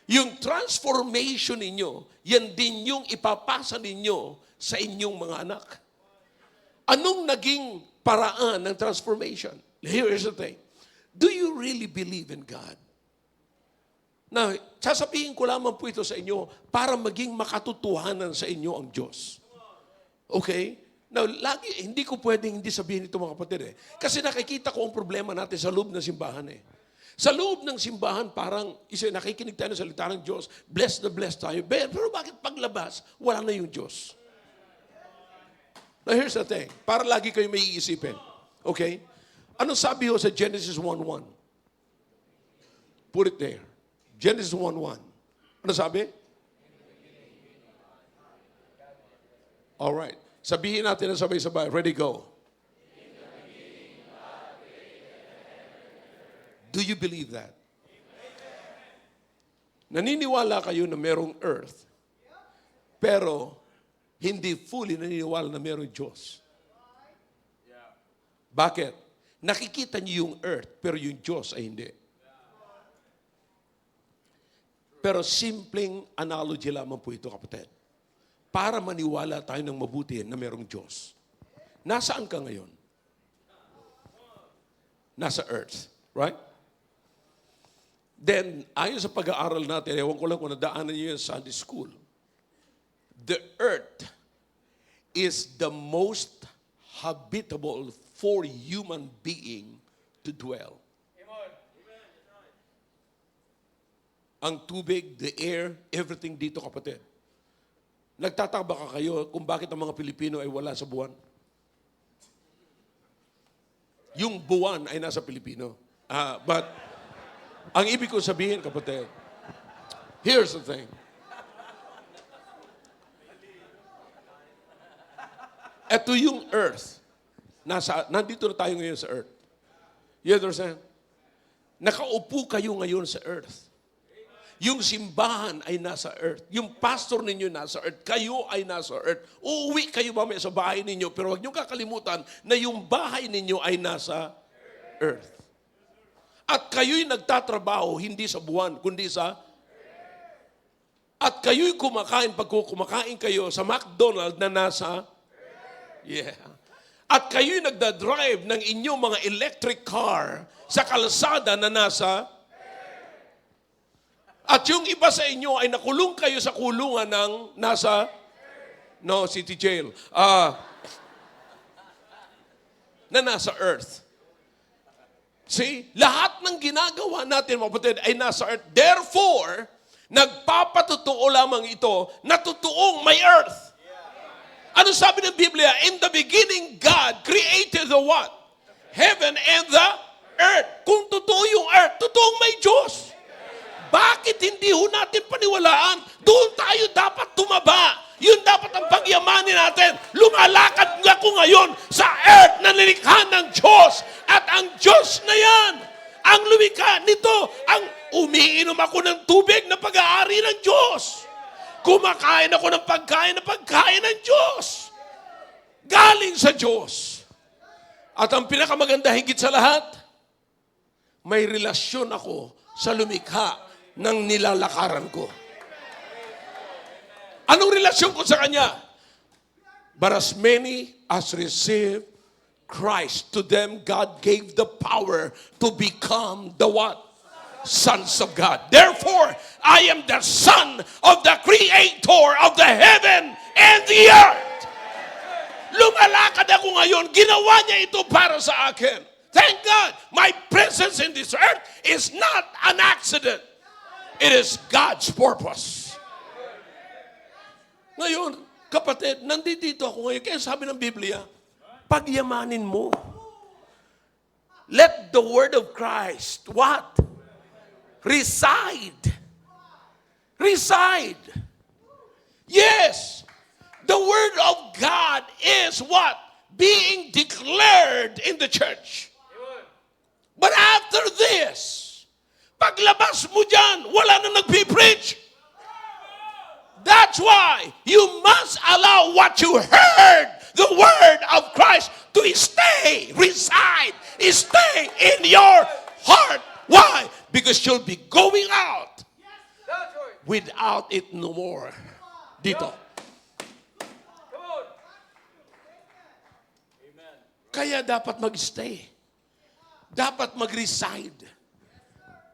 Yung transformation ninyo, yan din yung ipapasa ninyo sa inyong mga anak. Anong naging paraan ng transformation? Here is the thing. Do you really believe in God? Now, sasabihin ko lamang po ito sa inyo para maging makatotohanan sa inyo ang Diyos. Okay? Now, hindi ko pwedeng hindi sabihin ito mga kapatid eh. Kasi nakikita ko ang problema natin sa loob ng simbahan eh. Sa loob ng simbahan, parang nakikinig tayo ng salita ng Diyos, blessed na blessed tayo. Pero bakit paglabas, wala na yung Diyos? Now, here's the thing. Para lagi kayo may iisipin. Okay? Ano sabi ho sa Genesis 1:1? Put it there. Genesis 1:1. Ano sabi? Alright. Sabihin natin na sabay-sabay. Ready, go. Do you believe that? Naniniwala kayo na merong earth, pero hindi fully naniniwala na merong Diyos. Bakit? Nakikita niyo yung earth, pero yung Diyos ay hindi. Pero simpleng analogy lamang po ito, kapatid. Para maniwala tayo ng mabuti na merong Diyos. Nasaan ka ngayon? Nasa earth. Right? Then, ayon sa pag-aaral natin, ewan ko lang kung nadaanan niyo yung Sunday school, the earth is the most habitable for human being to dwell. Ang tubig, the air, everything dito, kapatid. Nagtataka ba kayo kung bakit ang mga Pilipino ay wala sa buwan? Yung buwan ay nasa Pilipino. But ang ibig ko sabihin, kapatid, here's the thing. Ito yung earth. Nandito na tayo ngayon sa earth. You understand? Nakaupo kayo ngayon sa earth. Yung simbahan ay nasa earth. Yung pastor ninyo nasa earth. Kayo ay nasa earth. Uuwi kayo mamaya sa bahay ninyo, pero huwag niyo kakalimutan na yung bahay ninyo ay nasa earth. At kayo'y nagtatrabaho, hindi sa buwan, kundi sa... At kayo'y kumakain, pag kumakain kayo sa McDonald's na nasa... Yeah. At kayo'y nagdadrive ng inyong mga electric car sa kalsada na nasa... At yung iba sa inyo ay nakulong kayo sa kulungan ng nasa... No, city jail. Na nasa earth. See, lahat ng ginagawa natin, mga kapatid, ay nasa earth. Therefore, nagpapatotoo lamang ito na totoong may earth. Ano sabi ng Biblia? In the beginning, God created the what? Heaven and the earth. Kung totoo yung earth, totoong may Diyos. Bakit hindi ho natin paniwalaan? Doon tayo dapat tumaba. Yun dapat ang pagyamanin natin. Lumalakad nga ko ngayon sa earth na nilikha ng Diyos. At ang Diyos na yan, ang lumikha nito, ang umiinom ako ng tubig na pag-aari ng Diyos. Kumakain ako ng pagkain ng Diyos. Galing sa Diyos. At ang pinakamaganda higit sa lahat, may relasyon ako sa lumikha ng nilalakaran ko. Anong relasyon ko sa Kanya? But as many as receive Christ, to them God gave the power to become the what? Sons of God. Therefore, I am the son of the Creator of the heaven and the earth. Lumalakad ako ngayon, ginawa niya ito para sa akin. Thank God, my presence in this earth is not an accident. It is God's purpose. Ngayon, kapatid, nandito ako ngayon. Kaya sabi ng Biblia, pagyamanin mo. Let the word of Christ, what? Reside. Reside. Yes. The word of God is what? Being declared in the church. But after this, paglabas mo dyan, wala na nagpipreach. That's why you must allow what you heard, the word of Christ, to stay, reside, stay in your heart. Why? Because you'll be going out without it no more. Dito. Kaya dapat mag-stay. Dapat mag-reside.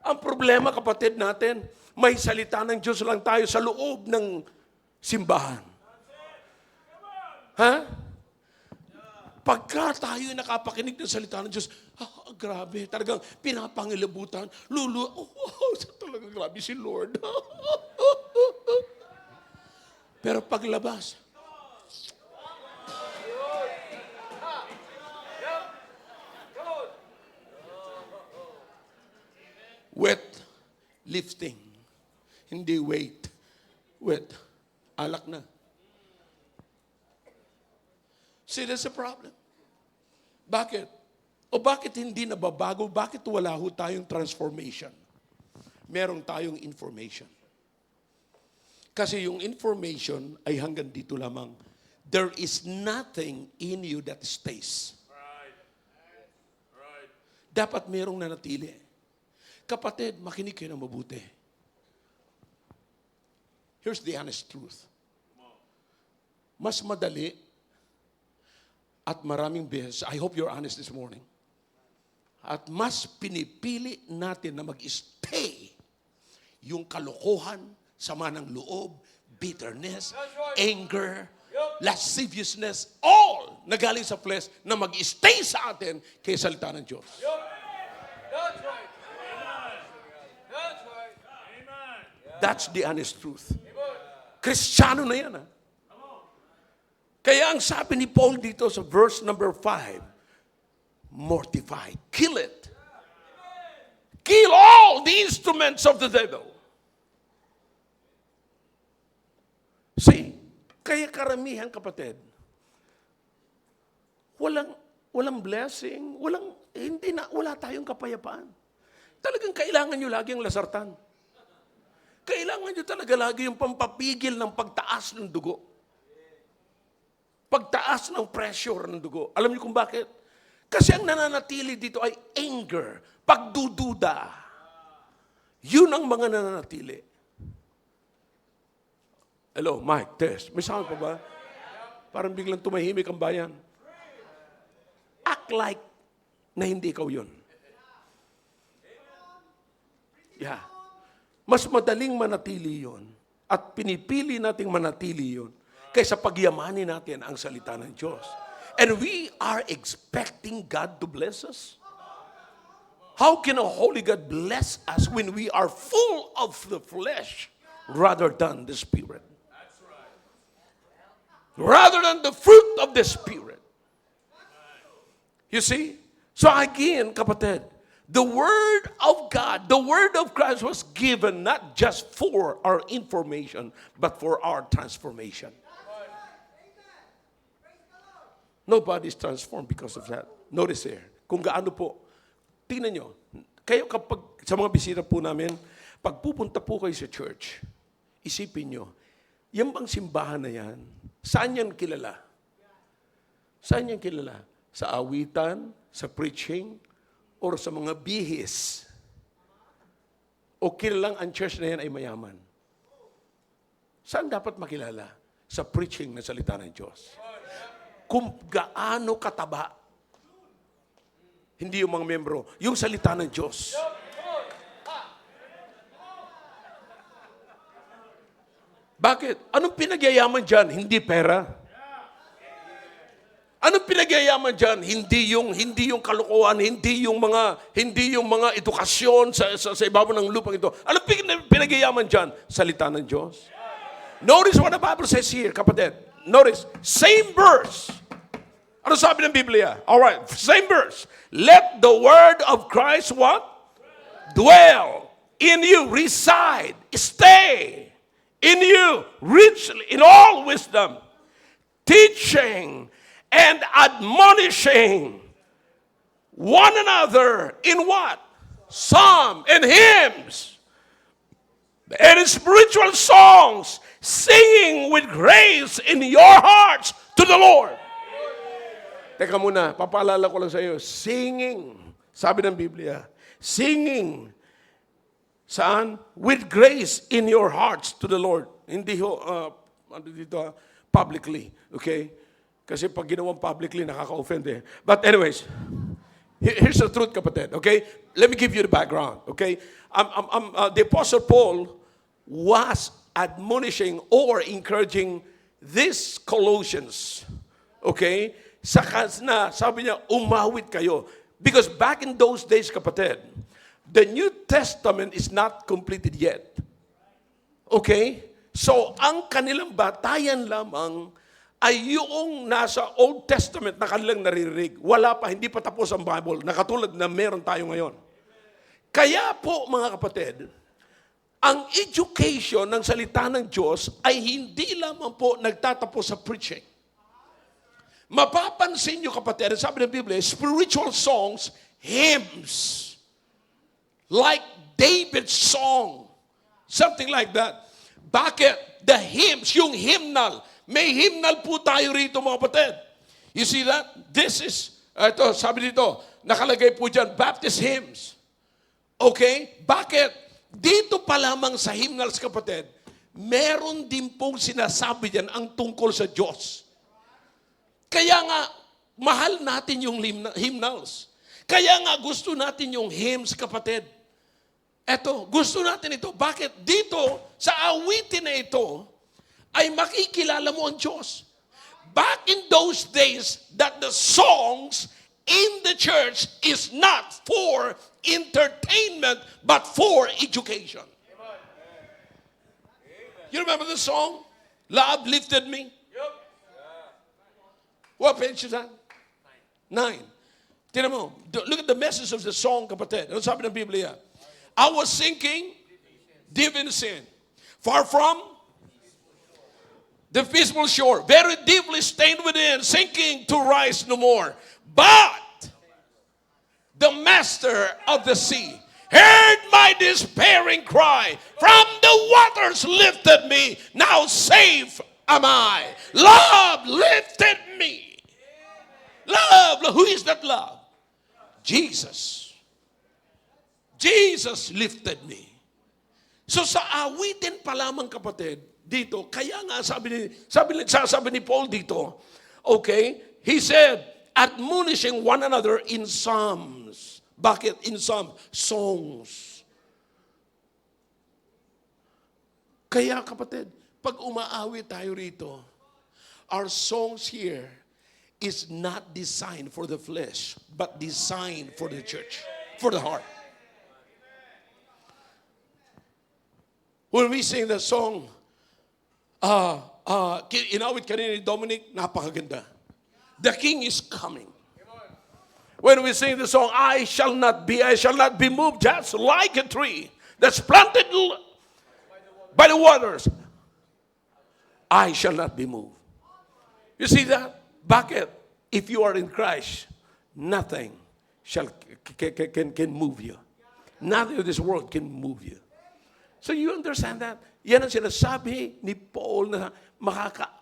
Ang problema, kapatid natin, may salita ng Diyos lang tayo sa loob ng simbahan. Ha? Pagka tayo nakapakinig ng salita ng Diyos, grabe, talagang pinapangilabutan. Talagang grabe si Lord. Pero paglabas, wet lifting. Hindi weight. Wet. Alak na. See, that's a problem. Bakit? O bakit hindi nababago? Bakit wala ho tayong transformation? Meron tayong information. Kasi yung information ay hanggang dito lamang. There is nothing in you that stays. Right. Dapat merong nanatili. Kapatid, makinig kayo ng mabuti. Here's the honest truth. Mas madali at maraming beses, I hope you're honest this morning, at mas pinipili natin na mag-stay yung kalokohan, sama ng loob, bitterness, anger, lasciviousness, all na galing sa flesh na mag-stay sa atin kay salita ng Diyos. That's right. That's the honest truth. Kristiyano na yan. Ha? Kaya ang sabi ni Paul dito sa verse number 5, mortify, kill it. Kill all the instruments of the devil. See, kaya karamihan, kapatid, walang blessing, wala tayong kapayapaan. Talagang kailangan nyo lagi ang lasartan. Kailangan nyo talaga lagi yung pampapigil ng pagtaas ng dugo. Pagtaas ng pressure ng dugo. Alam niyo kung bakit? Kasi ang nananatili dito ay anger, pagdududa. Yun ang mga nananatili. Hello, Mike, test. May sound pa ba? Parang biglang tumahimik ang bayan. Act like na hindi ikaw yun. Yeah. Mas madaling manatili yun at pinipili nating manatili yun kaysa pagyamanin natin ang salita ng Diyos. And we are expecting God to bless us. How can a holy God bless us when we are full of the flesh rather than the Spirit? Rather than the fruit of the Spirit. You see? So again, kapatid, the Word of God, the Word of Christ was given not just for our information, but for our transformation. Nobody's transformed because of that. Notice here, kung gaano po, tingnan nyo, kayo kapag, sa mga bisita po namin, pag pupunta po kayo sa church, isipin nyo, yung bang simbahan na yan, saan yan kilala? Saan yan kilala? Sa awitan, sa preaching, or sa mga bihis? O kilalang ang church na yan ay mayaman? Saan dapat makilala? Sa preaching na salita ng Diyos. Kung gaano kataba, hindi yung mga membro, yung salita ng Diyos. Bakit? Anong pinagyayaman dyan? Hindi pera. Anong pinagyayaman dyan? Hindi yung kalokohan, hindi yung mga edukasyon sa ibabaw ng lupang ito. Anong pinagyayaman dyan? Salita ng Diyos. Notice what the Bible says here, kapatid. Notice, same verse. Ano sabi ng Biblia? Alright, same verse. Let the word of Christ what? Dwell in you, reside, stay in you, richly, in all wisdom, teaching and admonishing one another in what? Psalm and hymns And spiritual songs, singing with grace in your hearts to the Lord. Teka muna, papaalala ko lang sa iyo, singing, sabi ng Biblia, singing, saan? With grace in your hearts to the Lord. Hindi ho, dito, publicly, okay? Kasi pag ginawang publicly, nakaka-offend eh. But anyways, here's the truth, kapatid, okay? Let me give you the background, okay? The Apostle Paul was admonishing or encouraging these Colossians, okay? Sabi niya, umawit kayo. Because back in those days, kapatid, the New Testament is not completed yet. Okay? So, ang kanilang batayan lamang ay yung nasa Old Testament na kanilang naririnig. Wala pa, hindi pa tapos ang Bible, na katulad na meron tayo ngayon. Kaya po, mga kapatid, ang education ng salita ng Diyos ay hindi lamang po nagtatapos sa preaching. Mapapansin nyo, kapatid, sabi ng Biblia, spiritual songs, hymns, like David's song, something like that. Bakit? The hymns, yung hymnal. May hymnal po tayo rito, mga kapatid. You see that? This is, ito, sabi dito, nakalagay po dyan, Baptist hymns. Okay? Bakit? Dito pa lamang sa hymnals, kapatid, meron din pong sinasabi dyan ang tungkol sa Diyos. Kaya nga, mahal natin yung hymnals. Kaya nga, gusto natin yung hymns, kapatid. Eto, gusto natin ito. Bakit? Dito, sa awitin na ito, ay makikilala mo ang Diyos. Back in those days, that the songs in the church is not for entertainment, but for education. You remember the song? Love lifted me. What page is that? 9. Tignan mo. Look at the message of the song, kapatid. Ano sabi ng Biblia? I was sinking deep in sin, far from the peaceful shore, very deeply stained within, sinking to rise no more. But the master of the sea heard my despairing cry. From the waters lifted me. Now safe am I. Love lifted me. Love. Who is that love? Jesus. Jesus lifted me. So sa awitin pa lamang, kapatid, dito, kaya nga sabi ni Paul dito, okay, he said, admonishing one another in psalms. Bakit in psalms? Songs. Kaya, kapatid, pag umaawit tayo rito, our songs here is not designed for the flesh, but designed for the church, for the heart. When we sing the song, inawit kanina ni Dominic, napakaganda. The King is coming. When we sing the song, I shall not be moved, just like a tree that's planted by the waters. I shall not be moved. You see that? Bakit? If you are in Christ, nothing can move you. Nothing of this world can move you. So you understand that? Yan ang sinasabi ni Paul na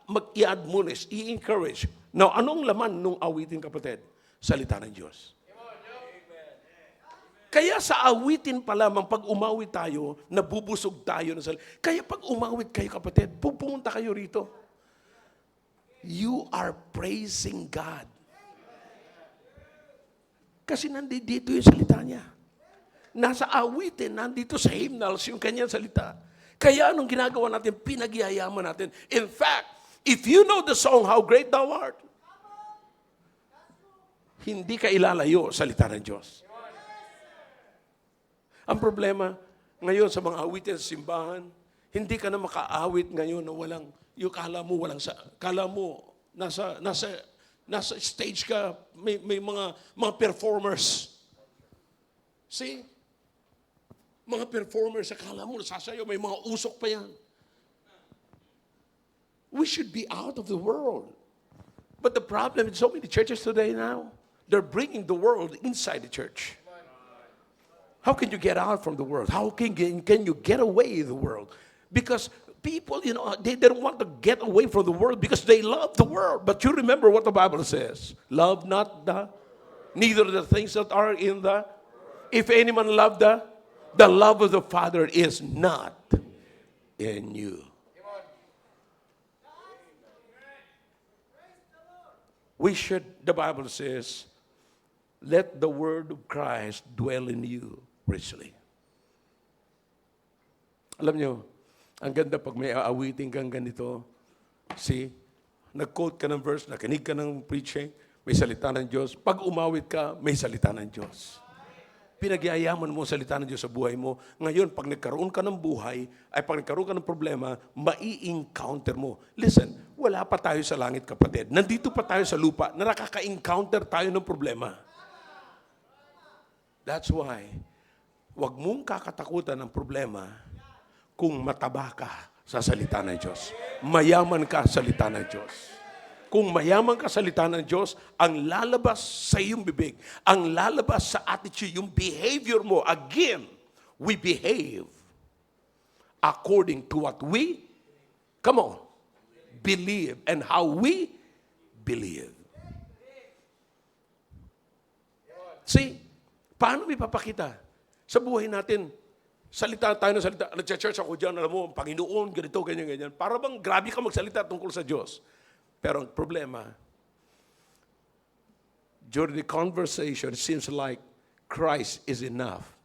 mag-i-admonish, i-encourage. Now, anong laman nung awitin, kapatid? Salita ng Diyos. Kaya sa awitin pa lamang, pag umawit tayo, nabubusog tayo ng salita. Kaya pag umawit kayo, kapatid, pupunta kayo rito. You are praising God. Kasi nandito yung salita niya. Nasa awitin, nandito sa hymnals yung kanyang salita. Kaya anong ginagawa natin? Pinagyayaman natin. In fact, if you know the song, How Great Thou Art, hindi ka ilalayo sa salita ng Diyos. Ang problema, ngayon sa mga awitin sa simbahan, hindi ka na makaawit ngayon na walang, yung kala mo, nasa stage ka, may mga performers. See? Mga performers, akala mo, sasayaw, may mga usok pa yan. We should be out of the world. But the problem in so many churches today now, they're bringing the world inside the church. How can you get out from the world? How can you get away the world? Because people, they don't want to get away from the world because they love the world. But you remember what the Bible says. Love not neither the things that are in the, if any man love the love of the Father is not in you. We should, the Bible says, let the word of Christ dwell in you richly. Alam nyo, ang ganda pag may aawitin kang ganito. See, nag-quote ka ng verse, nakinig ka ng preaching, may salita ng Diyos. Pag umawit ka, may salita ng Diyos. Pinagyayaman mo ang salita ng Diyos sa buhay mo. Ngayon, pag nagkaroon ka ng buhay, ay pag nagkaroon ka ng problema, mai-encounter mo. Listen, wala pa tayo sa langit, kapatid. Nandito pa tayo sa lupa na nakaka-encounter tayo ng problema. That's why, wag mong kakatakutan ng problema kung mataba ka sa salita ng Diyos. Mayaman ka sa salita ng Diyos. Kung mayaman ka sa salita ng Diyos, ang lalabas sa iyong bibig, ang lalabas sa attitude, yung behavior mo, again, we behave according to what we, come on, believe and how we believe. See, paano may papakita? Sa buhay natin, salita tayo ng salita. Nag-church ako dyan, alam mo, Panginoon, ganito, ganyan, ganyan. Para bang grabe ka magsalita tungkol sa Diyos. Pero ang problema, during the conversation, it seems like Christ is enough.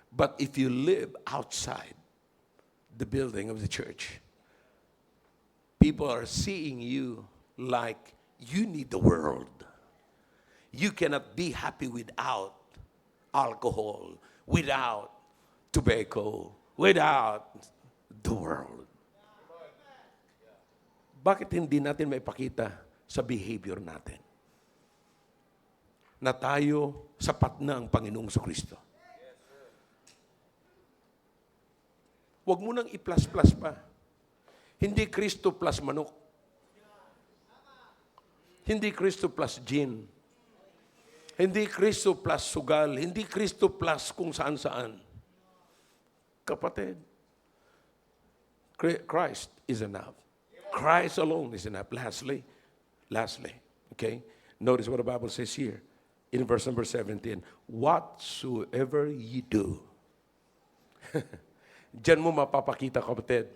But if you live outside the building of the church, people are seeing you like you need the world. You cannot be happy without alcohol, without tobacco, without the world. Bakit hindi natin maipakita sa behavior natin na tayo sapat na ang Panginoong Kristo? Huwag mo nang i-plus-plus pa. Hindi Kristo plus manok. Hindi Kristo plus gin. Hindi Kristo plus sugal. Hindi Kristo plus kung saan-saan. Kapatid, Christ is enough. Christ alone is enough. Lastly, okay? Notice what the Bible says here in verse number 17. Whatsoever ye do. Diyan mo mapapakita, kapatid,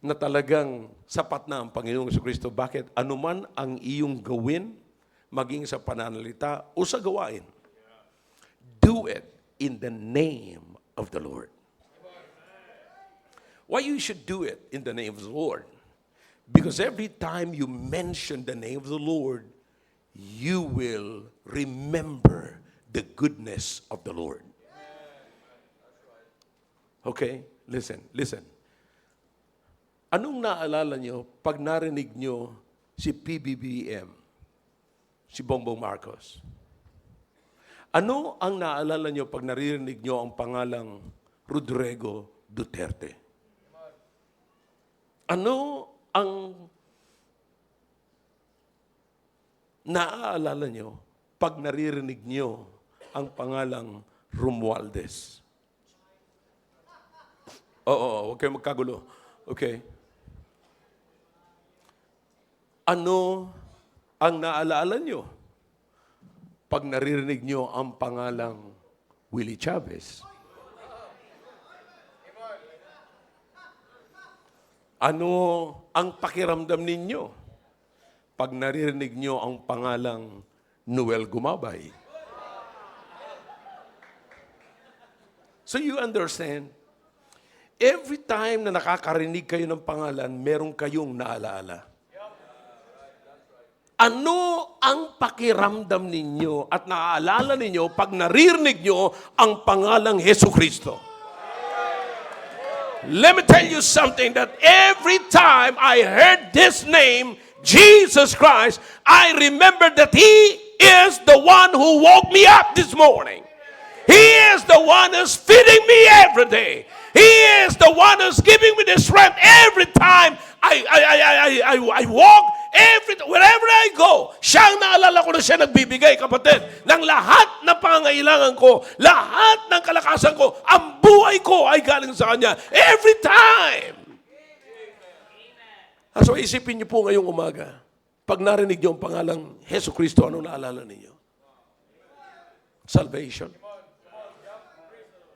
na talagang sapat na ang Panginoong Kristo. Bakit? Anuman ang iyong gawin, maging sa pananalita o sa gawain, do it in the name of the Lord. Why you should do it in the name of the Lord? Because every time you mention the name of the Lord, you will remember the goodness of the Lord. Okay? Listen. Anong naalala nyo pag narinig nyo si PBBM, si Bongbong Marcos? Ano ang naalala nyo pag naririnig nyo ang pangalang Rodrigo Duterte? Ano ang naaalala nyo pag naririnig nyo ang pangalang Romualdez? Oo, huwag kayo magkagulo. Okay. Ano ang naaalala nyo pag naririnig nyo ang pangalang Willie Chavez? Ano ang pakiramdam ninyo pag naririnig nyo ang pangalang Noel Gumabay? So you understand, every time na nakakarinig kayo ng pangalan, meron kayong naalaala. Ano ang pakiramdam ninyo at naaalala ninyo pag naririnig nyo ang pangalang Jesucristo? Let me tell you something, that every time I heard this name, Jesus Christ, I remember that He is the one who woke me up this morning. He is the one who's feeding me every day. He is the one who's giving me the strength every time I walk wherever I go. Siya ang naalala ko na siya nagbibigay, kapatid, ng lahat ng pangangailangan ko, lahat ng kalakasan ko, ang buhay ko ay galing sa Kanya. Every time. So isipin niyo po ngayong umaga, pag narinig niyo ang pangalang Hesus Kristo, anong naalala ninyo? Salvation.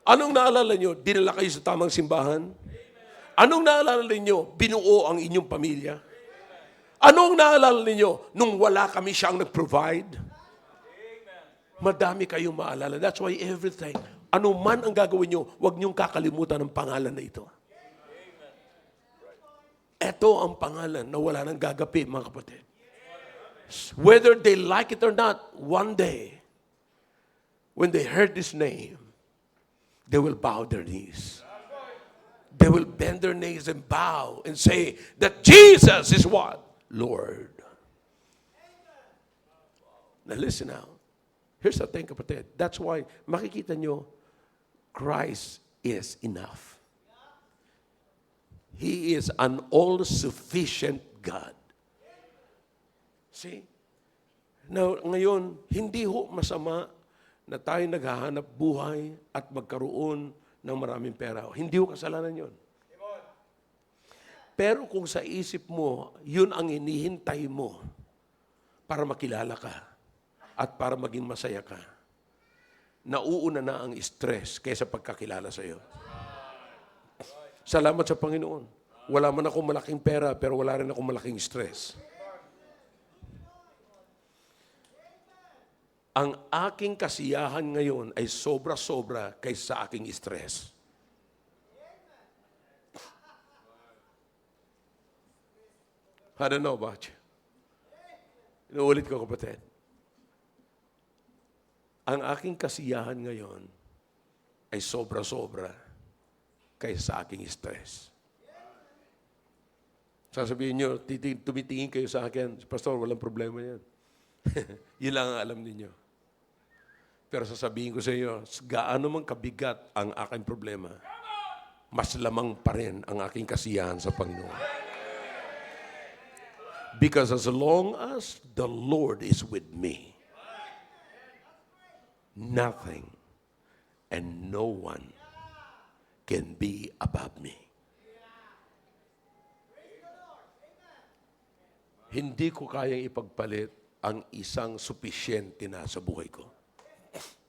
Anong naalala niyo? Dinala kayo sa tamang simbahan? Anong naalala ninyo? Binuo ang inyong pamilya? Anong naalala ninyo? Nung wala kami, siya ang nag-provide? Madami kayong maalala. That's why everything, ano man ang gagawin nyo, huwag niyong kakalimutan ang pangalan na ito. Ito ang pangalan na wala nang gagapi, mga kapatid. Whether they like it or not, one day, when they heard this name, they will bow their knees. They will bend their knees and bow and say that Jesus is what? Lord. Now listen now. Here's the thing, kapatid. That's why, makikita nyo, Christ is enough. He is an all-sufficient God. See? Now, ngayon, hindi ho masama na tayo naghahanap buhay at magkaroon ng maraming pera. Hindi ho kasalanan yun. Pero kung sa isip mo, yun ang hinihintay mo para makilala ka at para maging masaya ka, nauuna na ang stress kaysa pagkakilala sa iyo. Salamat sa Panginoon. Wala man ako malaking pera, pero wala rin ako malaking stress. Ang aking kasiyahan ngayon ay sobra-sobra kaysa aking stress. I don't know about you. Inuulit ko, kapatid. Ang aking kasiyahan ngayon ay sobra-sobra kaysa sa aking stress. Sasabihin nyo, tumitingin kayo sa akin, Pastor, walang problema yan. Yun lang ang alam ninyo. Pero sasabihin ko sa inyo, gaano man kabigat ang aking problema, mas lamang pa rin ang aking kasiyahan sa Panginoon. Because as long as the Lord is with me, nothing and no one can be above me. Hindi ko kayang ipagpalit ang isang supisyente na sa buhay ko.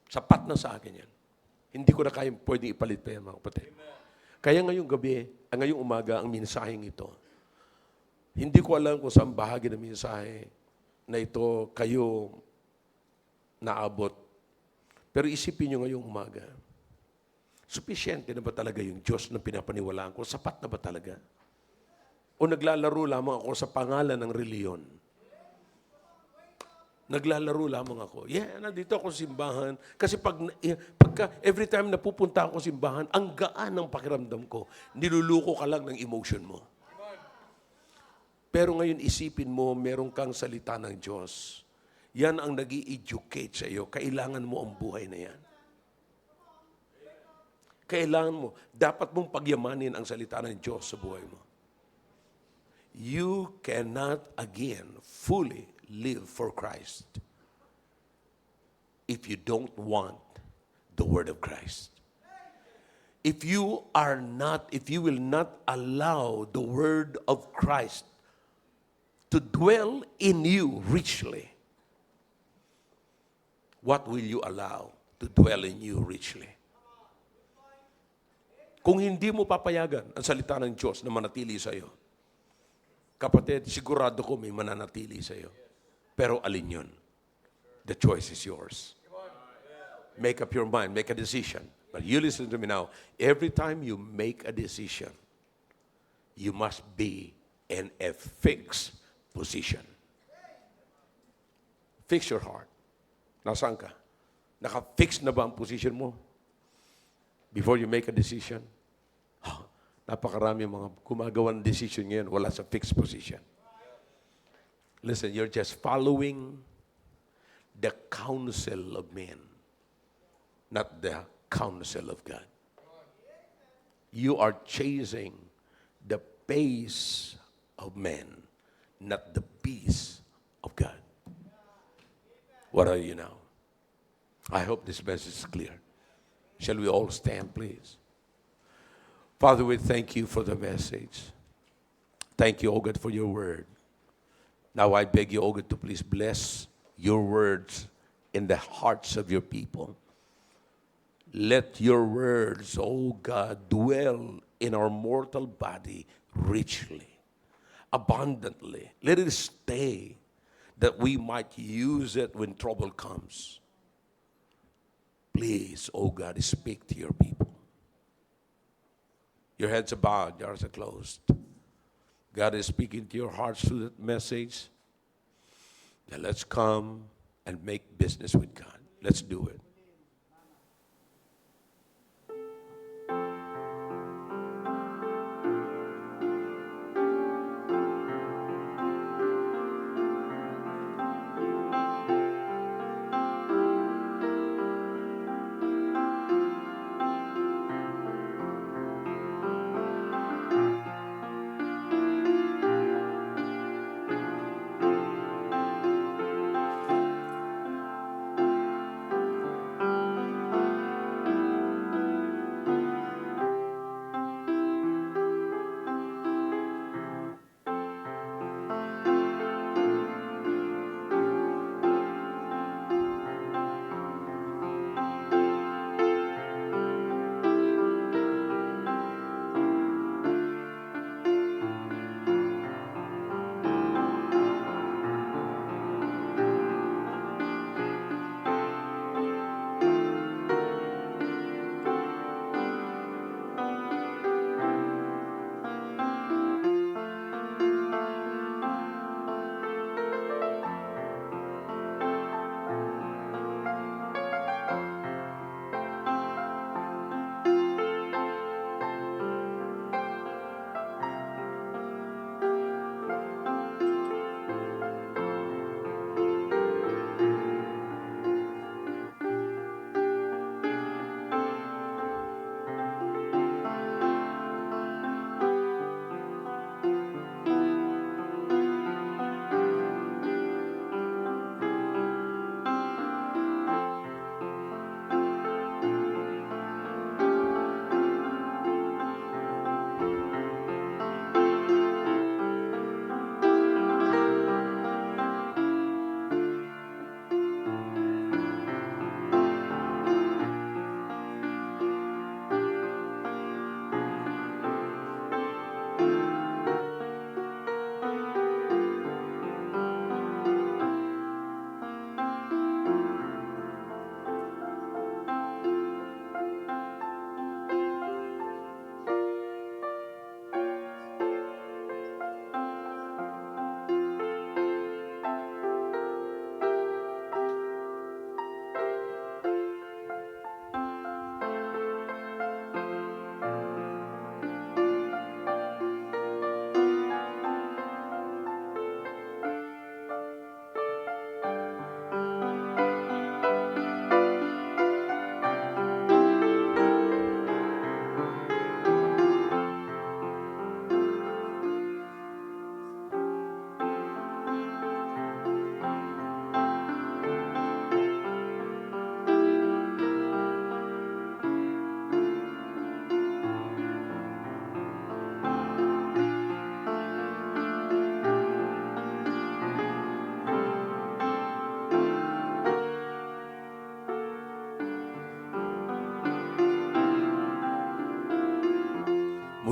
Sapat na sa akin yan. Hindi ko na kayang pwede ipalit pa yan, mga kapatid. Kaya ngayong gabi, ngayong umaga, ang mensaheng ito, hindi ko alam kung saan bahagi ng mensahe na ito kayo naabot. Pero isipin nyo ngayong umaga, supisyente na ba talaga yung Diyos na pinapaniwalaan ko? Sapat na ba talaga? O naglalaro lamang ako sa pangalan ng reliyon? Naglalaro lamang ako. Yeah, nandito ako sa simbahan. Kasi pagka every time napupunta ako sa simbahan, ang gaan ng pakiramdam ko. Niluluko ka lang ng emotion mo. Pero ngayon isipin mo, meron kang salita ng Diyos. Yan ang nag-i-educate sa iyo. Kailangan mo ang buhay na yan. Kailangan mo. Dapat mong pagyamanin ang salita ng Diyos sa buhay mo. You cannot again fully live for Christ if you don't want the Word of Christ. If you will not allow the Word of Christ to dwell in you richly, what will you allow to dwell in you richly? Kung hindi mo papayagan ang salita ng Diyos na manatili sa iyo, kapatid, sigurado ko may mananatili sa iyo. Pero alin yun? The choice is yours. Make up your mind, make a decision. But you listen to me now. Every time you make a decision, you must be in a fixed position. Fix your heart. Nasaan ka? Naka-fix na ba ang position mo? Before you make a decision? Napakarami mga gumagawa ng decision ngayon, wala sa fixed position. Listen, you're just following the counsel of men, not the counsel of God. You are chasing the pace of men, not the peace of God. What are you now? I hope this message is clear. Shall we all stand, please? Father, we thank you for the message. Thank you, O God, for your word. Now I beg you, O God, to please bless your words in the hearts of your people. Let your words, O God, dwell in our mortal body richly, abundantly. Let it stay, that we might use it when trouble comes. Please, O God, speak to your people. Your heads are bowed, your eyes are closed. God is speaking to your hearts through that message. Now let's come and make business with God. Let's do it.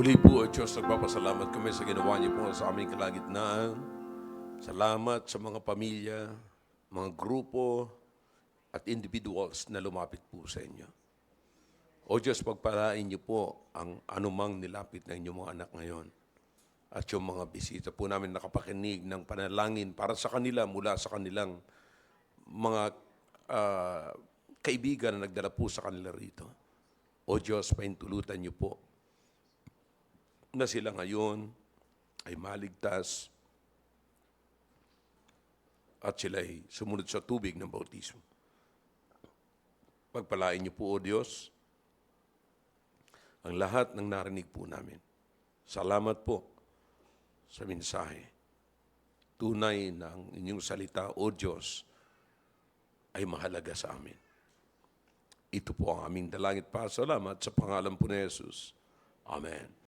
Muli po, Diyos, nagpapasalamat kami sa ginawa niyo po sa aming kalagitnaan. Salamat sa mga pamilya, mga grupo, at individuals na lumapit po sa inyo. O Diyos, pagpalain niyo po ang anumang nilapit ng inyong mga anak ngayon. At yung mga bisita po namin nakapakinig ng panalangin para sa kanila mula sa kanilang mga kaibigan na nagdala po sa kanila rito. O Diyos, paintulutan niyo po na sila ngayon ay maligtas at sila ay sumunod sa tubig ng bautismo. Pagpalain niyo po, O Diyos, ang lahat ng narinig po namin. Salamat po sa mensahe. Tunay na ang inyong salita, O Diyos, ay mahalaga sa amin. Ito po ang aming dalangin pa. Salamat sa pangalan po ni Jesus. Amen.